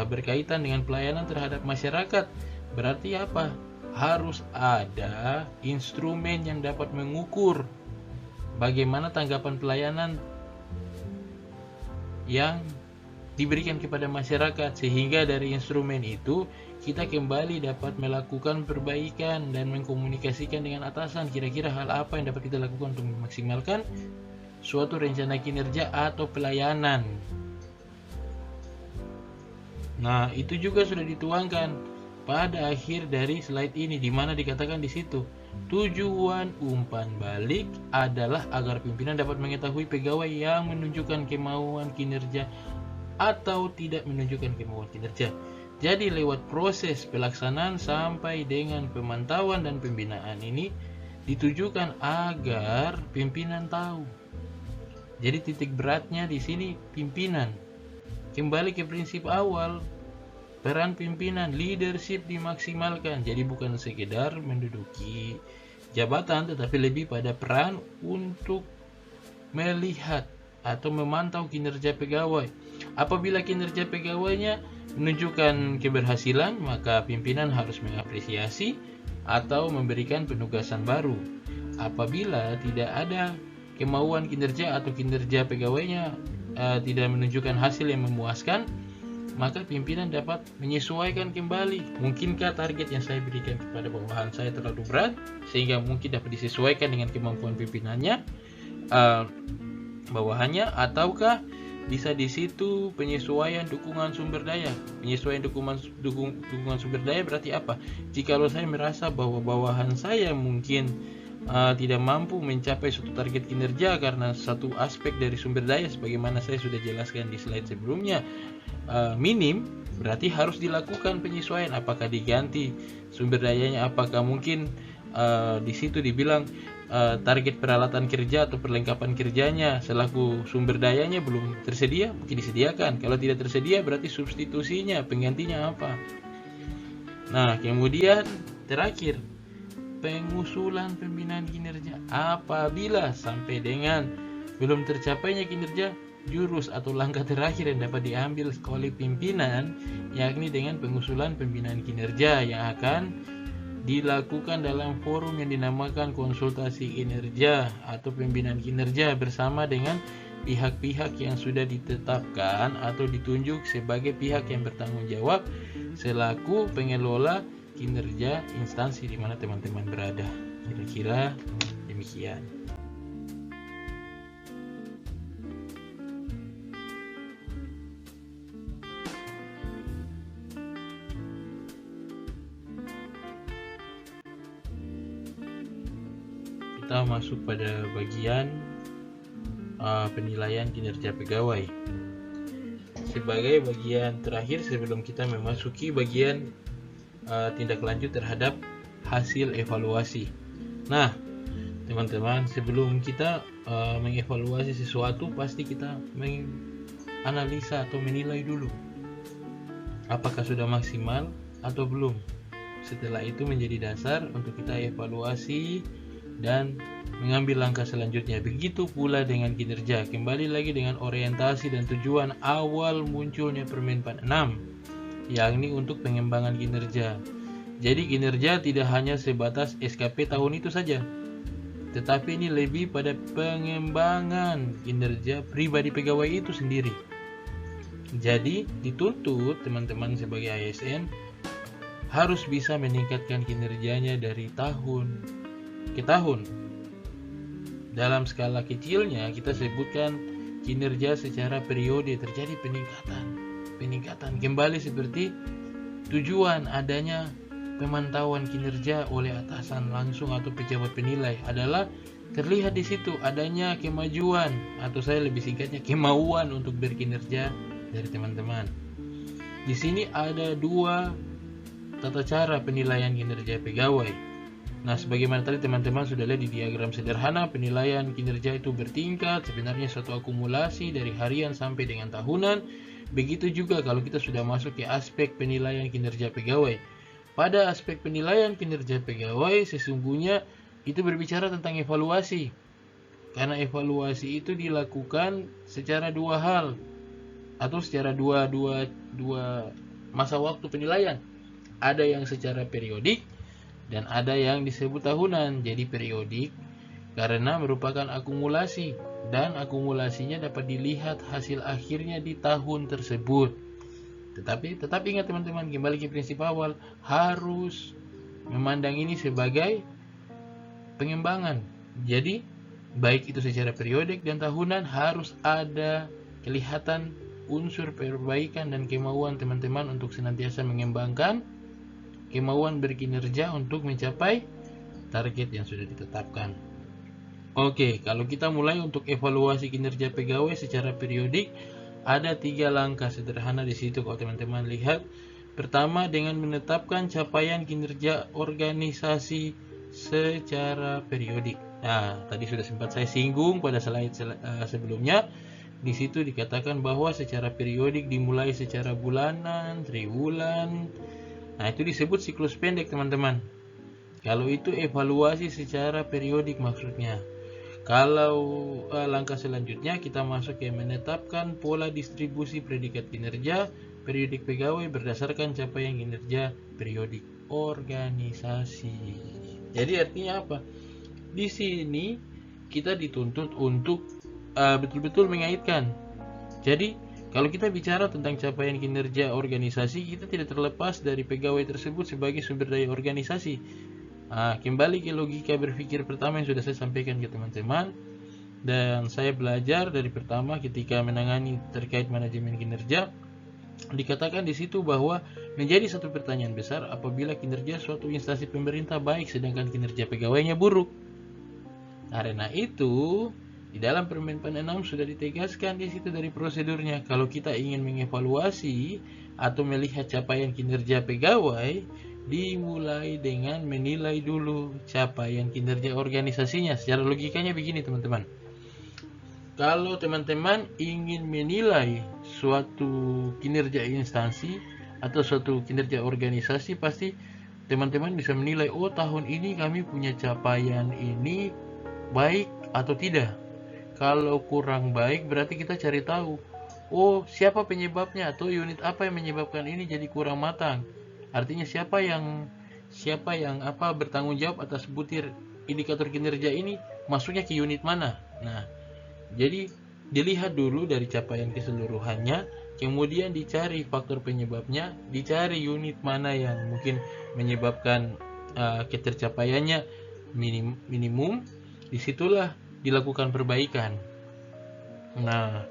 berkaitan dengan pelayanan terhadap masyarakat, berarti apa? Harus ada instrumen yang dapat mengukur bagaimana tanggapan pelayanan yang diberikan kepada masyarakat, sehingga dari instrumen itu kita kembali dapat melakukan perbaikan dan mengkomunikasikan dengan atasan kira-kira hal apa yang dapat kita lakukan untuk memaksimalkan suatu rencana kinerja atau pelayanan. Nah, itu juga sudah dituangkan pada akhir dari slide ini, di mana dikatakan di situ tujuan umpan balik adalah agar pimpinan dapat mengetahui pegawai yang menunjukkan kemauan kinerja atau tidak menunjukkan kemauan kinerja. Jadi lewat proses pelaksanaan sampai dengan pemantauan dan pembinaan ini ditujukan agar pimpinan tahu. Jadi titik beratnya di sini pimpinan. Kembali ke prinsip awal, peran pimpinan, leadership dimaksimalkan. Jadi bukan sekedar menduduki jabatan, tetapi lebih pada peran untuk melihat atau memantau kinerja pegawai. Apabila kinerja pegawainya menunjukkan keberhasilan, maka pimpinan harus mengapresiasi atau memberikan penugasan baru. Apabila tidak ada kemauan kinerja atau kinerja pegawainya tidak menunjukkan hasil yang memuaskan, maka pimpinan dapat menyesuaikan kembali. Mungkinkah target yang saya berikan kepada bawahan saya terlalu berat, sehingga mungkin dapat disesuaikan dengan kemampuan pimpinannya, bawahannya, ataukah bisa di situ penyesuaian dukungan sumber daya. Penyesuaian dukungan sumber daya berarti apa? Jikalau saya merasa bahwa bawahan saya mungkin tidak mampu mencapai suatu target kinerja karena satu aspek dari sumber daya sebagaimana saya sudah jelaskan di slide sebelumnya minim, berarti harus dilakukan penyesuaian. Apakah diganti sumber dayanya, apakah mungkin di situ dibilang target peralatan kerja atau perlengkapan kerjanya selaku sumber dayanya belum tersedia, mungkin disediakan. Kalau tidak tersedia berarti substitusinya, penggantinya apa. Nah, kemudian terakhir, pengusulan pembinaan kinerja. Apabila sampai dengan belum tercapainya kinerja, jurus atau langkah terakhir yang dapat diambil oleh pimpinan yakni dengan pengusulan pembinaan kinerja yang akan dilakukan dalam forum yang dinamakan konsultasi kinerja atau pembinaan kinerja bersama dengan pihak-pihak yang sudah ditetapkan atau ditunjuk sebagai pihak yang bertanggung jawab selaku pengelola kinerja instansi di mana teman-teman berada. Kira-kira demikian. Kita masuk pada bagian penilaian kinerja pegawai. Sebagai bagian terakhir sebelum kita memasuki bagian tindak lanjut terhadap hasil evaluasi. Nah, teman-teman, sebelum kita mengevaluasi sesuatu, pasti kita menganalisa atau menilai dulu apakah sudah maksimal atau belum. Setelah itu menjadi dasar untuk kita evaluasi dan mengambil langkah selanjutnya. Begitu pula dengan kinerja. Kembali lagi dengan orientasi dan tujuan awal munculnya Permen 46, yakni untuk pengembangan kinerja. Jadi kinerja tidak hanya sebatas SKP tahun itu saja, tetapi ini lebih pada pengembangan kinerja pribadi pegawai itu sendiri. Jadi dituntut teman-teman sebagai ASN harus bisa meningkatkan kinerjanya dari tahun ke tahun. Dalam skala kecilnya kita sebutkan kinerja secara periode terjadi peningkatan kembali seperti tujuan adanya pemantauan kinerja oleh atasan langsung atau pejabat penilai adalah terlihat di situ adanya kemajuan atau saya lebih singkatnya kemauan untuk berkinerja dari teman-teman. Di sini ada dua tata cara penilaian kinerja pegawai. Nah, sebagaimana tadi teman-teman sudah lihat di diagram sederhana, penilaian kinerja itu bertingkat, sebenarnya suatu akumulasi dari harian sampai dengan tahunan. Begitu juga kalau kita sudah masuk ke aspek penilaian kinerja pegawai. Pada aspek penilaian kinerja pegawai, sesungguhnya itu berbicara tentang evaluasi. Karena evaluasi itu dilakukan secara dua hal, atau secara dua masa waktu penilaian. Ada yang secara periodik, dan ada yang disebut tahunan. Jadi periodik karena merupakan akumulasi dan akumulasinya dapat dilihat hasil akhirnya di tahun tersebut. Tetapi tetap ingat teman-teman, kembali ke prinsip awal, harus memandang ini sebagai pengembangan. Jadi baik itu secara periodik dan tahunan harus ada kelihatan unsur perbaikan dan kemauan teman-teman untuk senantiasa mengembangkan kemauan berkinerja untuk mencapai target yang sudah ditetapkan. Oke, kalau kita mulai untuk evaluasi kinerja pegawai secara periodik, ada 3 langkah sederhana di situ kalau teman-teman lihat. Pertama, dengan menetapkan capaian kinerja organisasi secara periodik. Nah, tadi sudah sempat saya singgung pada slide sebelumnya. Di situ dikatakan bahwa secara periodik dimulai secara bulanan, triwulan. Nah, itu disebut siklus pendek, teman-teman. Kalau itu evaluasi secara periodik maksudnya. Kalau langkah selanjutnya kita masuk ke menetapkan pola distribusi predikat kinerja periodik pegawai berdasarkan capaian kinerja periodik organisasi. Jadi artinya apa? Di sini kita dituntut untuk betul-betul mengaitkan. Jadi kalau kita bicara tentang capaian kinerja organisasi, kita tidak terlepas dari pegawai tersebut sebagai sumber daya organisasi. Kembali ke logika berpikir pertama yang sudah saya sampaikan ke teman-teman. Dan saya belajar dari pertama ketika menangani terkait manajemen kinerja. Dikatakan di situ bahwa menjadi satu pertanyaan besar apabila kinerja suatu instansi pemerintah baik sedangkan kinerja pegawainya buruk. Karena itu, di dalam Permen 46 sudah ditegaskan di situ dari prosedurnya. Kalau kita ingin mengevaluasi atau melihat capaian kinerja pegawai, dimulai dengan menilai dulu capaian kinerja organisasinya. Secara logikanya begini teman-teman. Kalau teman-teman ingin menilai suatu kinerja instansi atau suatu kinerja organisasi, pasti teman-teman bisa menilai, oh tahun ini kami punya capaian ini baik atau tidak. Kalau kurang baik berarti kita cari tahu, oh siapa penyebabnya atau unit apa yang menyebabkan ini jadi kurang matang. Artinya siapa yang bertanggung jawab atas butir indikator kinerja ini, masuknya ke unit mana. Nah, jadi dilihat dulu dari capaian keseluruhannya, kemudian dicari faktor penyebabnya, dicari unit mana yang mungkin menyebabkan ketercapaiannya minimum, disitulah dilakukan perbaikan. Nah,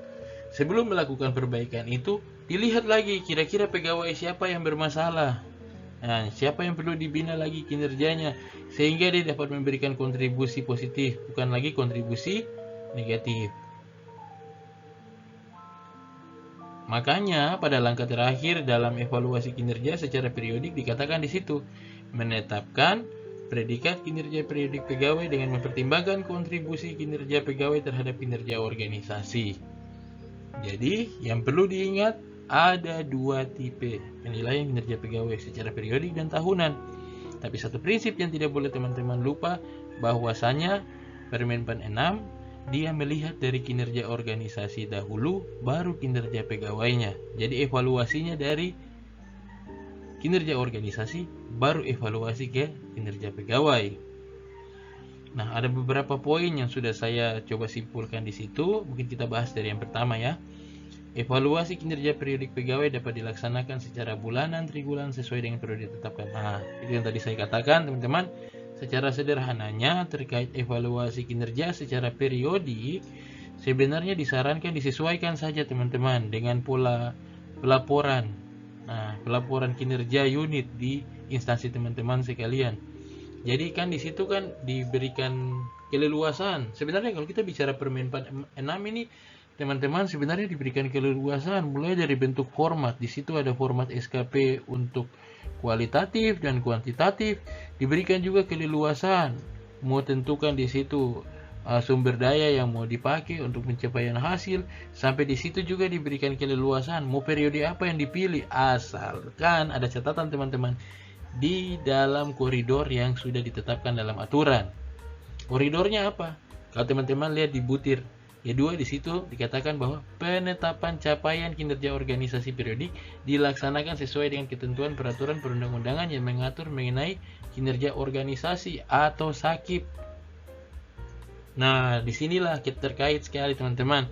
sebelum melakukan perbaikan itu, dilihat lagi kira-kira pegawai siapa yang bermasalah. Nah, siapa yang perlu dibina lagi kinerjanya, sehingga dia dapat memberikan kontribusi positif, bukan lagi kontribusi negatif. Makanya pada langkah terakhir dalam evaluasi kinerja secara periodik dikatakan di situ, menetapkan predikat kinerja periodik pegawai dengan mempertimbangkan kontribusi kinerja pegawai terhadap kinerja organisasi. Jadi yang perlu diingat, ada dua tipe penilaian kinerja pegawai secara periodik dan tahunan. Tapi satu prinsip yang tidak boleh teman-teman lupa, bahwasanya Permenpan 6 dia melihat dari kinerja organisasi dahulu, baru kinerja pegawainya. Jadi evaluasinya dari kinerja organisasi, baru evaluasi ke kinerja pegawai. Nah, ada beberapa poin yang sudah saya coba simpulkan di situ. Mungkin kita bahas dari yang pertama ya. Evaluasi kinerja periodik pegawai dapat dilaksanakan secara bulanan, triwulan sesuai dengan periode ditetapkan. Nah, itu yang tadi saya katakan, teman-teman. Secara sederhananya terkait evaluasi kinerja secara periodik, sebenarnya disarankan disesuaikan saja teman-teman dengan pola pelaporan. Nah, pelaporan kinerja unit di instansi teman-teman sekalian. Jadi kan di situ kan diberikan keleluasan. Sebenarnya kalau kita bicara Permenpan 6 ini, teman-teman sebenarnya diberikan keleluasan mulai dari bentuk format. Di situ ada format SKP untuk kualitatif dan kuantitatif, diberikan juga keleluasan mau tentukan di situ sumber daya yang mau dipakai untuk pencapaian hasil, sampai di situ juga diberikan keleluasan mau periode apa yang dipilih, asalkan ada catatan teman-teman di dalam koridor yang sudah ditetapkan dalam aturan. Koridornya apa? Kalau teman-teman lihat di butir kedua, di situ dikatakan bahwa penetapan capaian kinerja organisasi periodik dilaksanakan sesuai dengan ketentuan peraturan perundang-undangan yang mengatur mengenai kinerja organisasi atau SAKIP. Nah, disinilah kita terkait sekali teman-teman.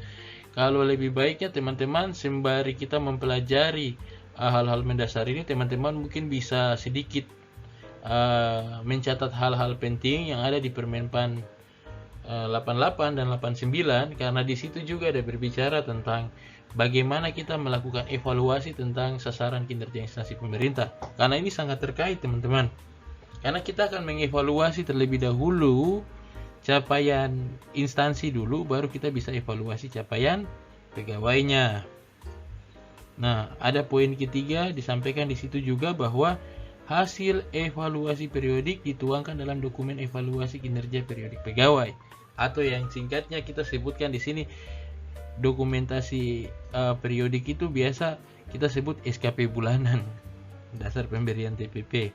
Kalau lebih baiknya teman-teman sembari kita mempelajari hal-hal mendasar ini, teman-teman mungkin bisa sedikit mencatat hal-hal penting yang ada di Permenpan 88 dan 89, karena di situ juga ada berbicara tentang bagaimana kita melakukan evaluasi tentang sasaran kinerja instansi pemerintah. Karena ini sangat terkait teman-teman. Karena kita akan mengevaluasi terlebih dahulu capaian instansi dulu, baru kita bisa evaluasi capaian pegawainya. Nah, ada poin ketiga disampaikan di situ juga bahwa hasil evaluasi periodik dituangkan dalam dokumen evaluasi kinerja periodik pegawai, atau yang singkatnya kita sebutkan di sini dokumentasi periodik itu biasa kita sebut SKP bulanan, dasar pemberian TPP.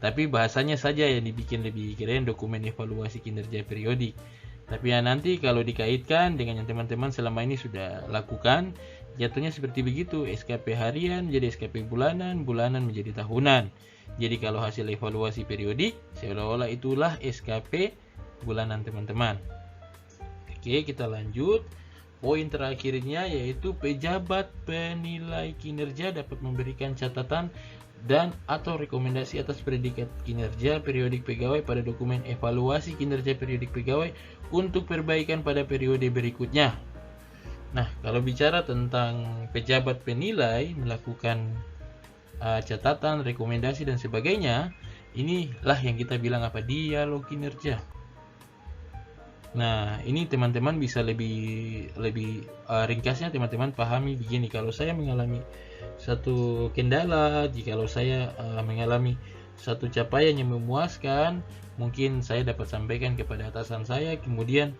Tapi bahasanya saja yang dibikin lebih keren dokumen evaluasi kinerja periodik. Tapi ya nanti kalau dikaitkan dengan yang teman-teman selama ini sudah lakukan, jatuhnya seperti begitu, SKP harian jadi SKP bulanan, bulanan menjadi tahunan. Jadi kalau hasil evaluasi periodik seolah-olah itulah SKP bulanan teman-teman. Oke, kita lanjut. Poin terakhirnya yaitu pejabat penilai kinerja dapat memberikan catatan dan atau rekomendasi atas predikat kinerja periodik pegawai pada dokumen evaluasi kinerja periodik pegawai untuk perbaikan pada periode berikutnya. Nah, kalau bicara tentang pejabat penilai melakukan catatan, rekomendasi dan sebagainya, inilah yang kita bilang apa? Dialog kinerja. Nah, ini teman-teman bisa lebih ringkasnya teman-teman pahami begini. Kalau saya mengalami satu kendala, jikalau saya mengalami satu capaian yang memuaskan, mungkin saya dapat sampaikan kepada atasan saya, kemudian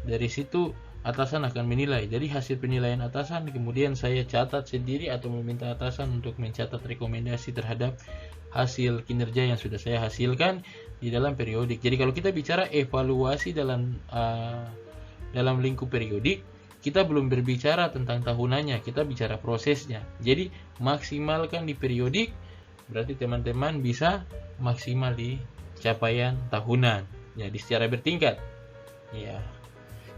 dari situ atasan akan menilai. Jadi hasil penilaian atasan kemudian saya catat sendiri atau meminta atasan untuk mencatat rekomendasi terhadap hasil kinerja yang sudah saya hasilkan di dalam periodik. Jadi kalau kita bicara evaluasi dalam lingkup periodik, kita belum berbicara tentang tahunannya, kita bicara prosesnya. Jadi maksimalkan di periodik, berarti teman-teman bisa maksimal di capaian tahunan. Jadi secara bertingkat. Ya.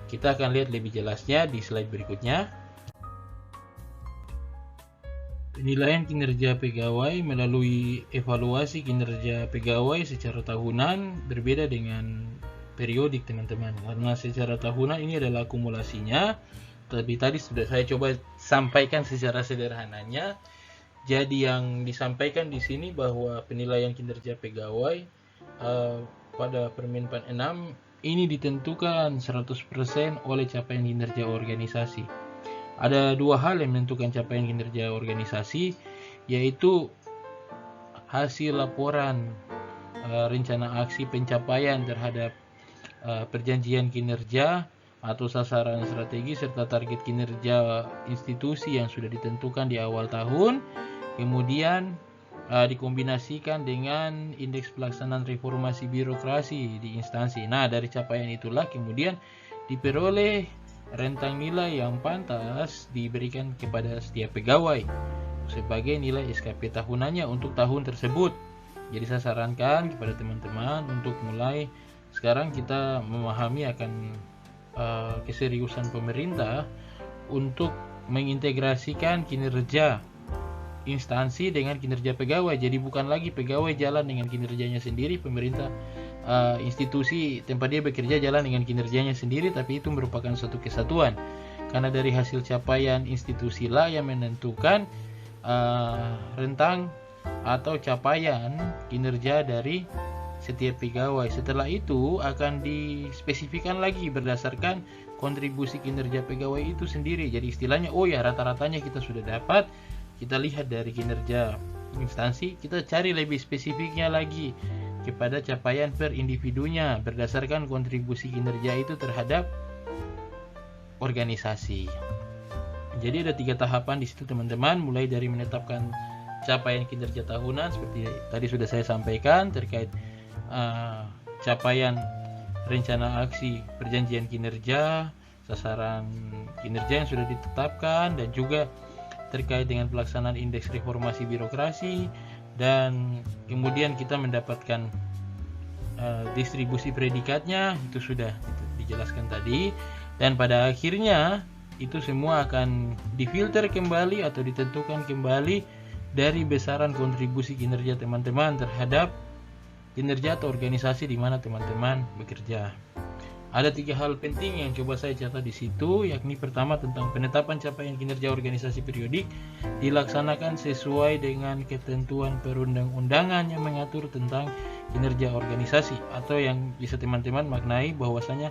Kita akan lihat lebih jelasnya di slide berikutnya. Penilaian kinerja pegawai melalui evaluasi kinerja pegawai secara tahunan berbeda dengan periodik, teman-teman. Karena secara tahunan ini adalah akumulasinya, tapi tadi sudah saya coba sampaikan secara sederhananya. Jadi yang disampaikan di sini bahwa penilaian kinerja pegawai pada Permenpan 6 ini ditentukan 100% oleh capaian kinerja organisasi. Ada dua hal yang menentukan capaian kinerja organisasi, yaitu hasil laporan rencana aksi pencapaian terhadap perjanjian kinerja atau sasaran strategi serta target kinerja institusi yang sudah ditentukan di awal tahun, kemudian dikombinasikan dengan indeks pelaksanaan reformasi birokrasi di instansi. Nah, dari capaian itulah kemudian diperoleh rentang nilai yang pantas diberikan kepada setiap pegawai sebagai nilai SKP tahunannya untuk tahun tersebut. Jadi saya sarankan kepada teman-teman untuk mulai sekarang kita memahami akan keseriusan pemerintah untuk mengintegrasikan kinerja instansi dengan kinerja pegawai. Jadi bukan lagi pegawai jalan dengan kinerjanya sendiri, pemerintah institusi tempat dia bekerja jalan dengan kinerjanya sendiri, tapi itu merupakan suatu kesatuan. Karena dari hasil capaian institusi lah yang menentukan rentang atau capaian kinerja dari setiap pegawai. Setelah itu akan dispesifikan lagi berdasarkan kontribusi kinerja pegawai itu sendiri. Jadi istilahnya, oh ya rata-ratanya kita sudah dapat, kita lihat dari kinerja instansi, kita cari lebih spesifiknya lagi kepada capaian per individunya berdasarkan kontribusi kinerja itu terhadap organisasi. Jadi ada 3 tahapan di situ, teman-teman, mulai dari menetapkan capaian kinerja tahunan seperti tadi sudah saya sampaikan terkait capaian rencana aksi perjanjian kinerja, sasaran kinerja yang sudah ditetapkan, dan juga terkait dengan pelaksanaan indeks reformasi birokrasi, dan kemudian kita mendapatkan distribusi predikatnya, itu sudah dijelaskan tadi, dan pada akhirnya itu semua akan difilter kembali atau ditentukan kembali dari besaran kontribusi kinerja teman-teman terhadap kinerja atau organisasi di mana teman-teman bekerja. Ada 3 hal penting yang coba saya catat di situ, yakni pertama tentang penetapan capaian kinerja organisasi periodik dilaksanakan sesuai dengan ketentuan perundang-undangan yang mengatur tentang kinerja organisasi, atau yang bisa teman-teman maknai bahwasanya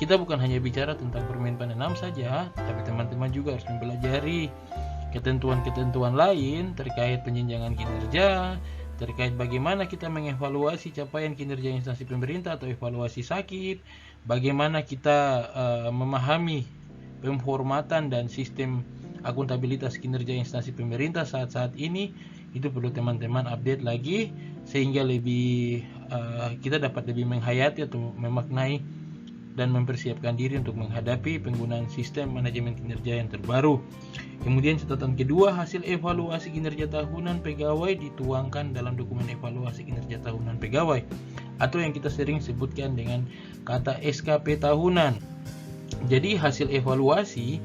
kita bukan hanya bicara tentang Permenpan 6 saja, tapi teman-teman juga harus mempelajari ketentuan-ketentuan lain terkait penjenjangan kinerja, terkait bagaimana kita mengevaluasi capaian kinerja instansi pemerintah atau evaluasi sakit, bagaimana kita memahami penghormatan dan sistem akuntabilitas kinerja instansi pemerintah saat-saat ini. Itu perlu teman-teman update lagi sehingga lebih kita dapat lebih menghayati atau memaknai dan mempersiapkan diri untuk menghadapi penggunaan sistem manajemen kinerja yang terbaru. Kemudian catatan kedua, hasil evaluasi kinerja tahunan pegawai dituangkan dalam dokumen evaluasi kinerja tahunan pegawai atau yang kita sering sebutkan dengan kata SKP tahunan. Jadi hasil evaluasi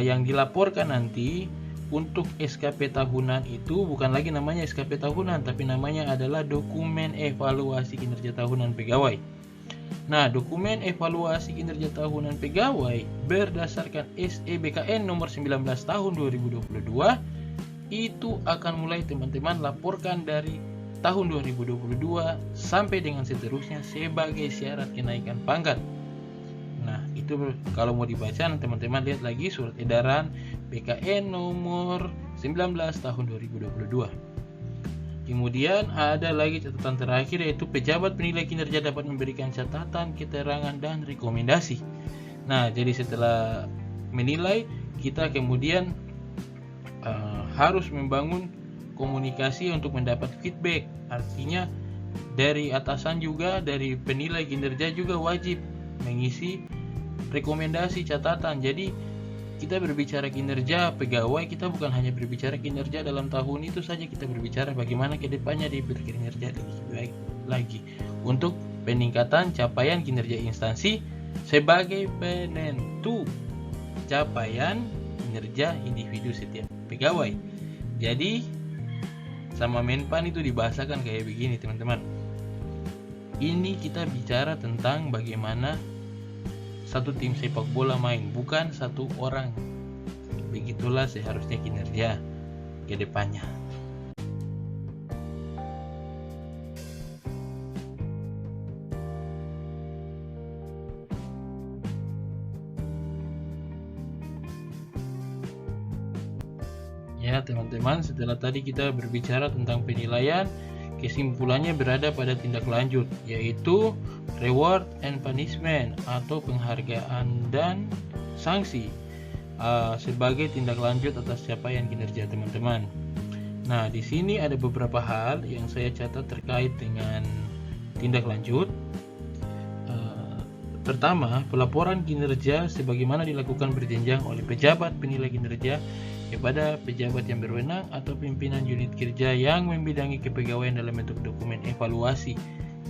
yang dilaporkan nanti untuk SKP tahunan itu bukan lagi namanya SKP tahunan, tapi namanya adalah dokumen evaluasi kinerja tahunan pegawai. Nah, dokumen evaluasi kinerja tahunan pegawai berdasarkan SEBKN nomor 19 tahun 2022 itu akan mulai teman-teman laporkan dari tahun 2022 sampai dengan seterusnya sebagai syarat kenaikan pangkat. Nah, itu kalau mau dibaca teman-teman lihat lagi surat edaran BKN nomor 19 tahun 2022. Kemudian ada lagi catatan terakhir, yaitu pejabat penilai kinerja dapat memberikan catatan, keterangan, dan rekomendasi. Nah, jadi setelah menilai, kita kemudian harus membangun komunikasi untuk mendapat feedback. Artinya dari atasan juga, dari penilai kinerja juga wajib mengisi rekomendasi catatan. Jadi kita berbicara kinerja pegawai, kita bukan hanya berbicara kinerja dalam tahun itu saja, kita berbicara bagaimana ke depannya dia berkinerja lebih baik lagi untuk peningkatan capaian kinerja instansi sebagai penentu capaian kinerja individu setiap pegawai. Jadi sama Menpan itu dibahasakan kayak begini, teman-teman. Ini kita bicara tentang bagaimana satu tim sepak bola main, bukan satu orang. Begitulah seharusnya kinerja ke depannya. Ya teman-teman, setelah tadi kita berbicara tentang penilaian, kesimpulannya berada pada tindak lanjut, yaitu reward and punishment atau penghargaan dan sanksi sebagai tindak lanjut atas capaian kinerja teman-teman. Nah, di sini ada beberapa hal yang saya catat terkait dengan tindak lanjut. Pertama, pelaporan kinerja sebagaimana dilakukan berjenjang oleh pejabat penilai kinerja kepada pejabat yang berwenang atau pimpinan unit kerja yang membidangi kepegawaian dalam bentuk dokumen evaluasi,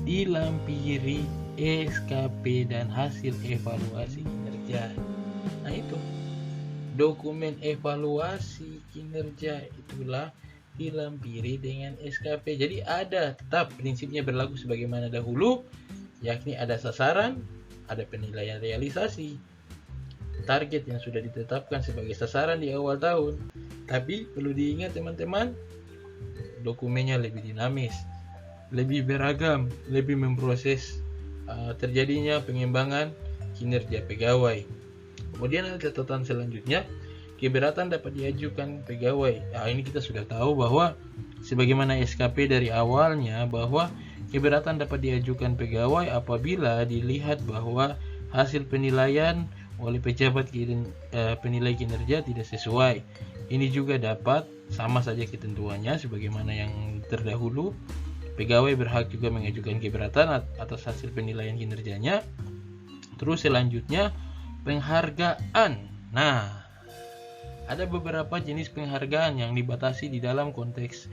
dilampiri SKP dan hasil evaluasi kinerja. Nah, itu dokumen evaluasi kinerja itulah dilampiri dengan SKP. Jadi ada tetap prinsipnya berlaku sebagaimana dahulu, yakni ada sasaran, ada penilaian realisasi, target yang sudah ditetapkan sebagai sasaran di awal tahun. Tapi perlu diingat teman-teman, dokumennya lebih dinamis, lebih beragam, lebih memproses terjadinya pengembangan kinerja pegawai. Kemudian ada catatan selanjutnya, keberatan dapat diajukan pegawai. Nah, ini kita sudah tahu bahwa sebagaimana SKP dari awalnya, bahwa keberatan dapat diajukan pegawai apabila dilihat bahwa hasil penilaian oleh pejabat penilai kinerja tidak sesuai. Ini juga dapat sama saja ketentuannya sebagaimana yang terdahulu. Pegawai berhak juga mengajukan keberatan atas hasil penilaian kinerjanya. Terus selanjutnya penghargaan. Nah, ada beberapa jenis penghargaan yang dibatasi di dalam konteks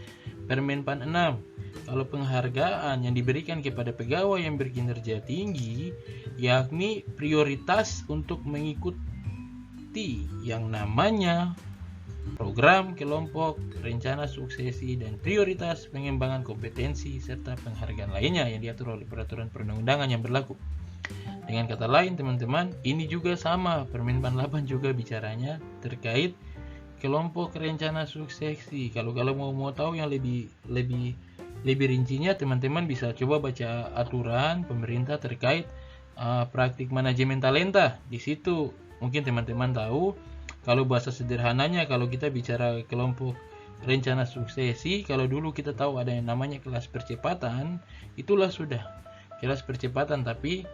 Permenpan 6. Kalau penghargaan yang diberikan kepada pegawai yang berkinerja tinggi, yakni prioritas untuk mengikuti yang namanya program kelompok, rencana suksesi, dan prioritas pengembangan kompetensi, serta penghargaan lainnya yang diatur oleh peraturan perundang-undangan yang berlaku. Dengan kata lain teman-teman, ini juga sama, Permenpan 8 juga bicaranya terkait kelompok rencana suksesi. Kalau mau tahu yang lebih rincinya, teman-teman bisa coba baca aturan pemerintah terkait praktik manajemen talenta. Di situ mungkin teman-teman tahu, kalau bahasa sederhananya, kalau kita bicara kelompok rencana suksesi, kalau dulu kita tahu ada yang namanya kelas percepatan, itulah sudah kelas percepatan, tapi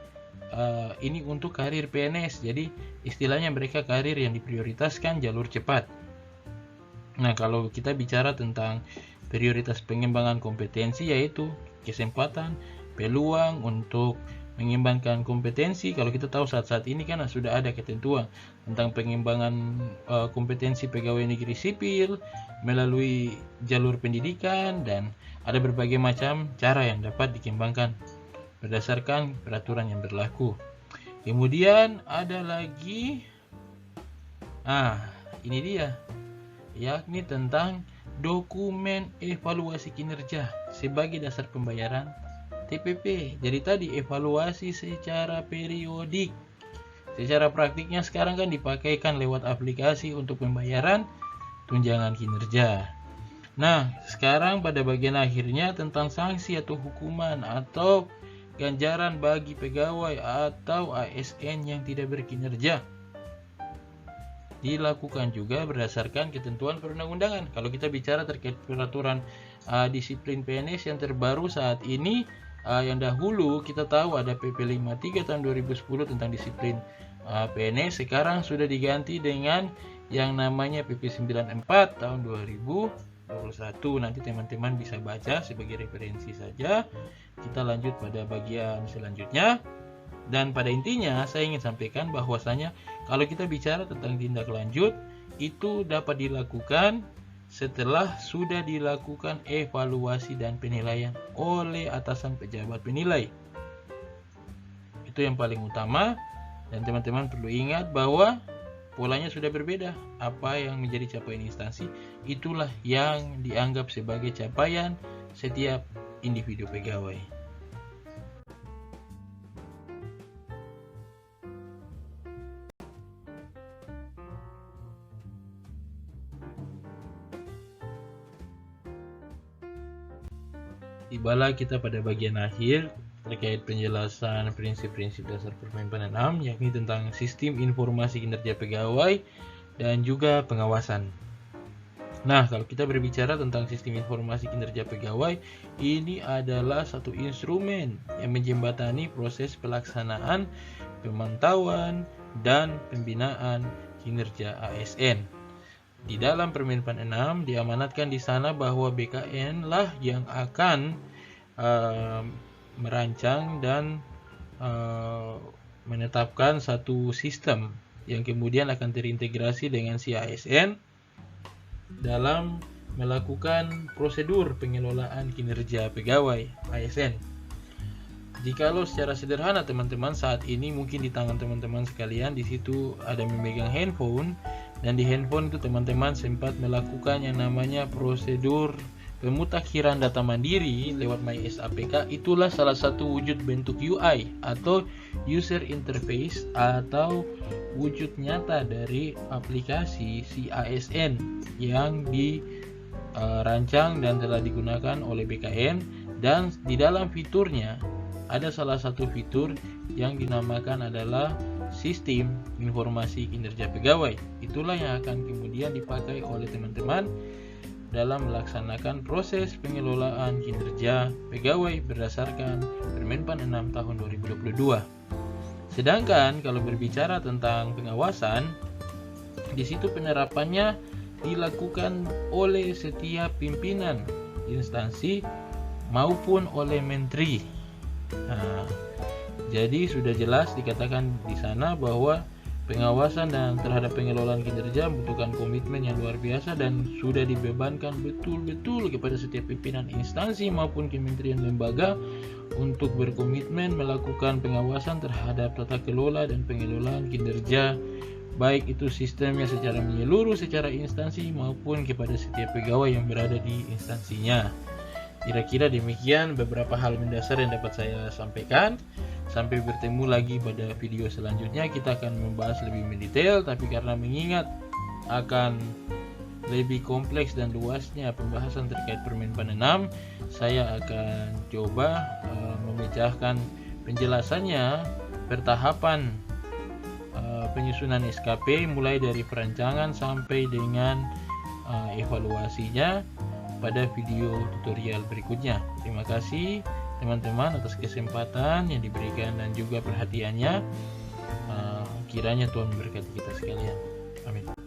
ini untuk karir PNS. Jadi istilahnya mereka karir yang diprioritaskan jalur cepat. Nah, kalau kita bicara tentang prioritas pengembangan kompetensi, yaitu kesempatan, peluang untuk mengembangkan kompetensi. Kalau kita tahu saat ini kan sudah ada ketentuan tentang pengembangan kompetensi pegawai negeri sipil melalui jalur pendidikan, dan ada berbagai macam cara yang dapat dikembangkan berdasarkan peraturan yang berlaku. Kemudian ada lagi, ini dia, yakni tentang dokumen evaluasi kinerja sebagai dasar pembayaran TPP. Jadi tadi evaluasi secara periodik. Secara praktiknya sekarang kan dipakaikan lewat aplikasi untuk pembayaran tunjangan kinerja. Nah, sekarang pada bagian akhirnya tentang sanksi atau hukuman atau ganjaran bagi pegawai atau ASN yang tidak berkinerja. Dilakukan juga berdasarkan ketentuan perundang-undangan. Kalau kita bicara terkait peraturan disiplin PNS yang terbaru saat ini, yang dahulu kita tahu ada PP 53 tahun 2010 tentang disiplin PNS sekarang sudah diganti dengan yang namanya PP 94 tahun 2021. Nanti teman-teman bisa baca sebagai referensi saja. Kita lanjut pada bagian selanjutnya. Dan pada intinya saya ingin sampaikan bahwasanya kalau kita bicara tentang tindak lanjut, itu dapat dilakukan setelah sudah dilakukan evaluasi dan penilaian oleh atasan pejabat penilai. Itu yang paling utama, dan teman-teman perlu ingat bahwa polanya sudah berbeda. Apa yang menjadi capaian instansi, itulah yang dianggap sebagai capaian setiap individu pegawai. Tibalah kita pada bagian akhir terkait penjelasan prinsip-prinsip dasar Permen PAN 6, yakni tentang sistem informasi kinerja pegawai dan juga pengawasan. Nah, kalau kita berbicara tentang sistem informasi kinerja pegawai, ini adalah satu instrumen yang menjembatani proses pelaksanaan, pemantauan, dan pembinaan kinerja ASN. Di dalam Permen PAN 6 diamanatkan di sana bahwa BKN lah yang akan merancang dan menetapkan satu sistem yang kemudian akan terintegrasi dengan si ASN dalam melakukan prosedur pengelolaan kinerja pegawai ASN. Jikalau secara sederhana teman-teman saat ini mungkin di tangan teman-teman sekalian di situ ada memegang handphone, dan di handphone itu teman-teman sempat melakukan yang namanya prosedur pemutakhiran data mandiri lewat MySAPK. Itulah salah satu wujud bentuk UI atau user interface atau wujud nyata dari aplikasi si ASN yang dirancang dan telah digunakan oleh BKN. Dan di dalam fiturnya ada salah satu fitur yang dinamakan adalah sistem informasi kinerja pegawai. Itulah yang akan kemudian dipakai oleh teman-teman dalam melaksanakan proses pengelolaan kinerja pegawai berdasarkan Permen PAN 6 tahun 2022. Sedangkan kalau berbicara tentang pengawasan, di situ penerapannya dilakukan oleh setiap pimpinan instansi maupun oleh menteri. Nah, jadi sudah jelas dikatakan di sana bahwa pengawasan dan terhadap pengelolaan kinerja membutuhkan komitmen yang luar biasa dan sudah dibebankan betul-betul kepada setiap pimpinan instansi maupun kementerian lembaga untuk berkomitmen melakukan pengawasan terhadap tata kelola dan pengelolaan kinerja, baik itu sistemnya secara menyeluruh secara instansi maupun kepada setiap pegawai yang berada di instansinya. Kira-kira demikian beberapa hal mendasar yang dapat saya sampaikan. Sampai bertemu lagi pada video selanjutnya, kita akan membahas lebih mendetail, tapi karena mengingat akan lebih kompleks dan luasnya pembahasan terkait Permen PAN 6, saya akan coba memecahkan penjelasannya pertahapan penyusunan SKP mulai dari perancangan sampai dengan evaluasinya pada video tutorial berikutnya. Terima kasih teman-teman atas kesempatan yang diberikan dan juga perhatiannya. Kiranya Tuhan memberkati kita sekalian. Amin.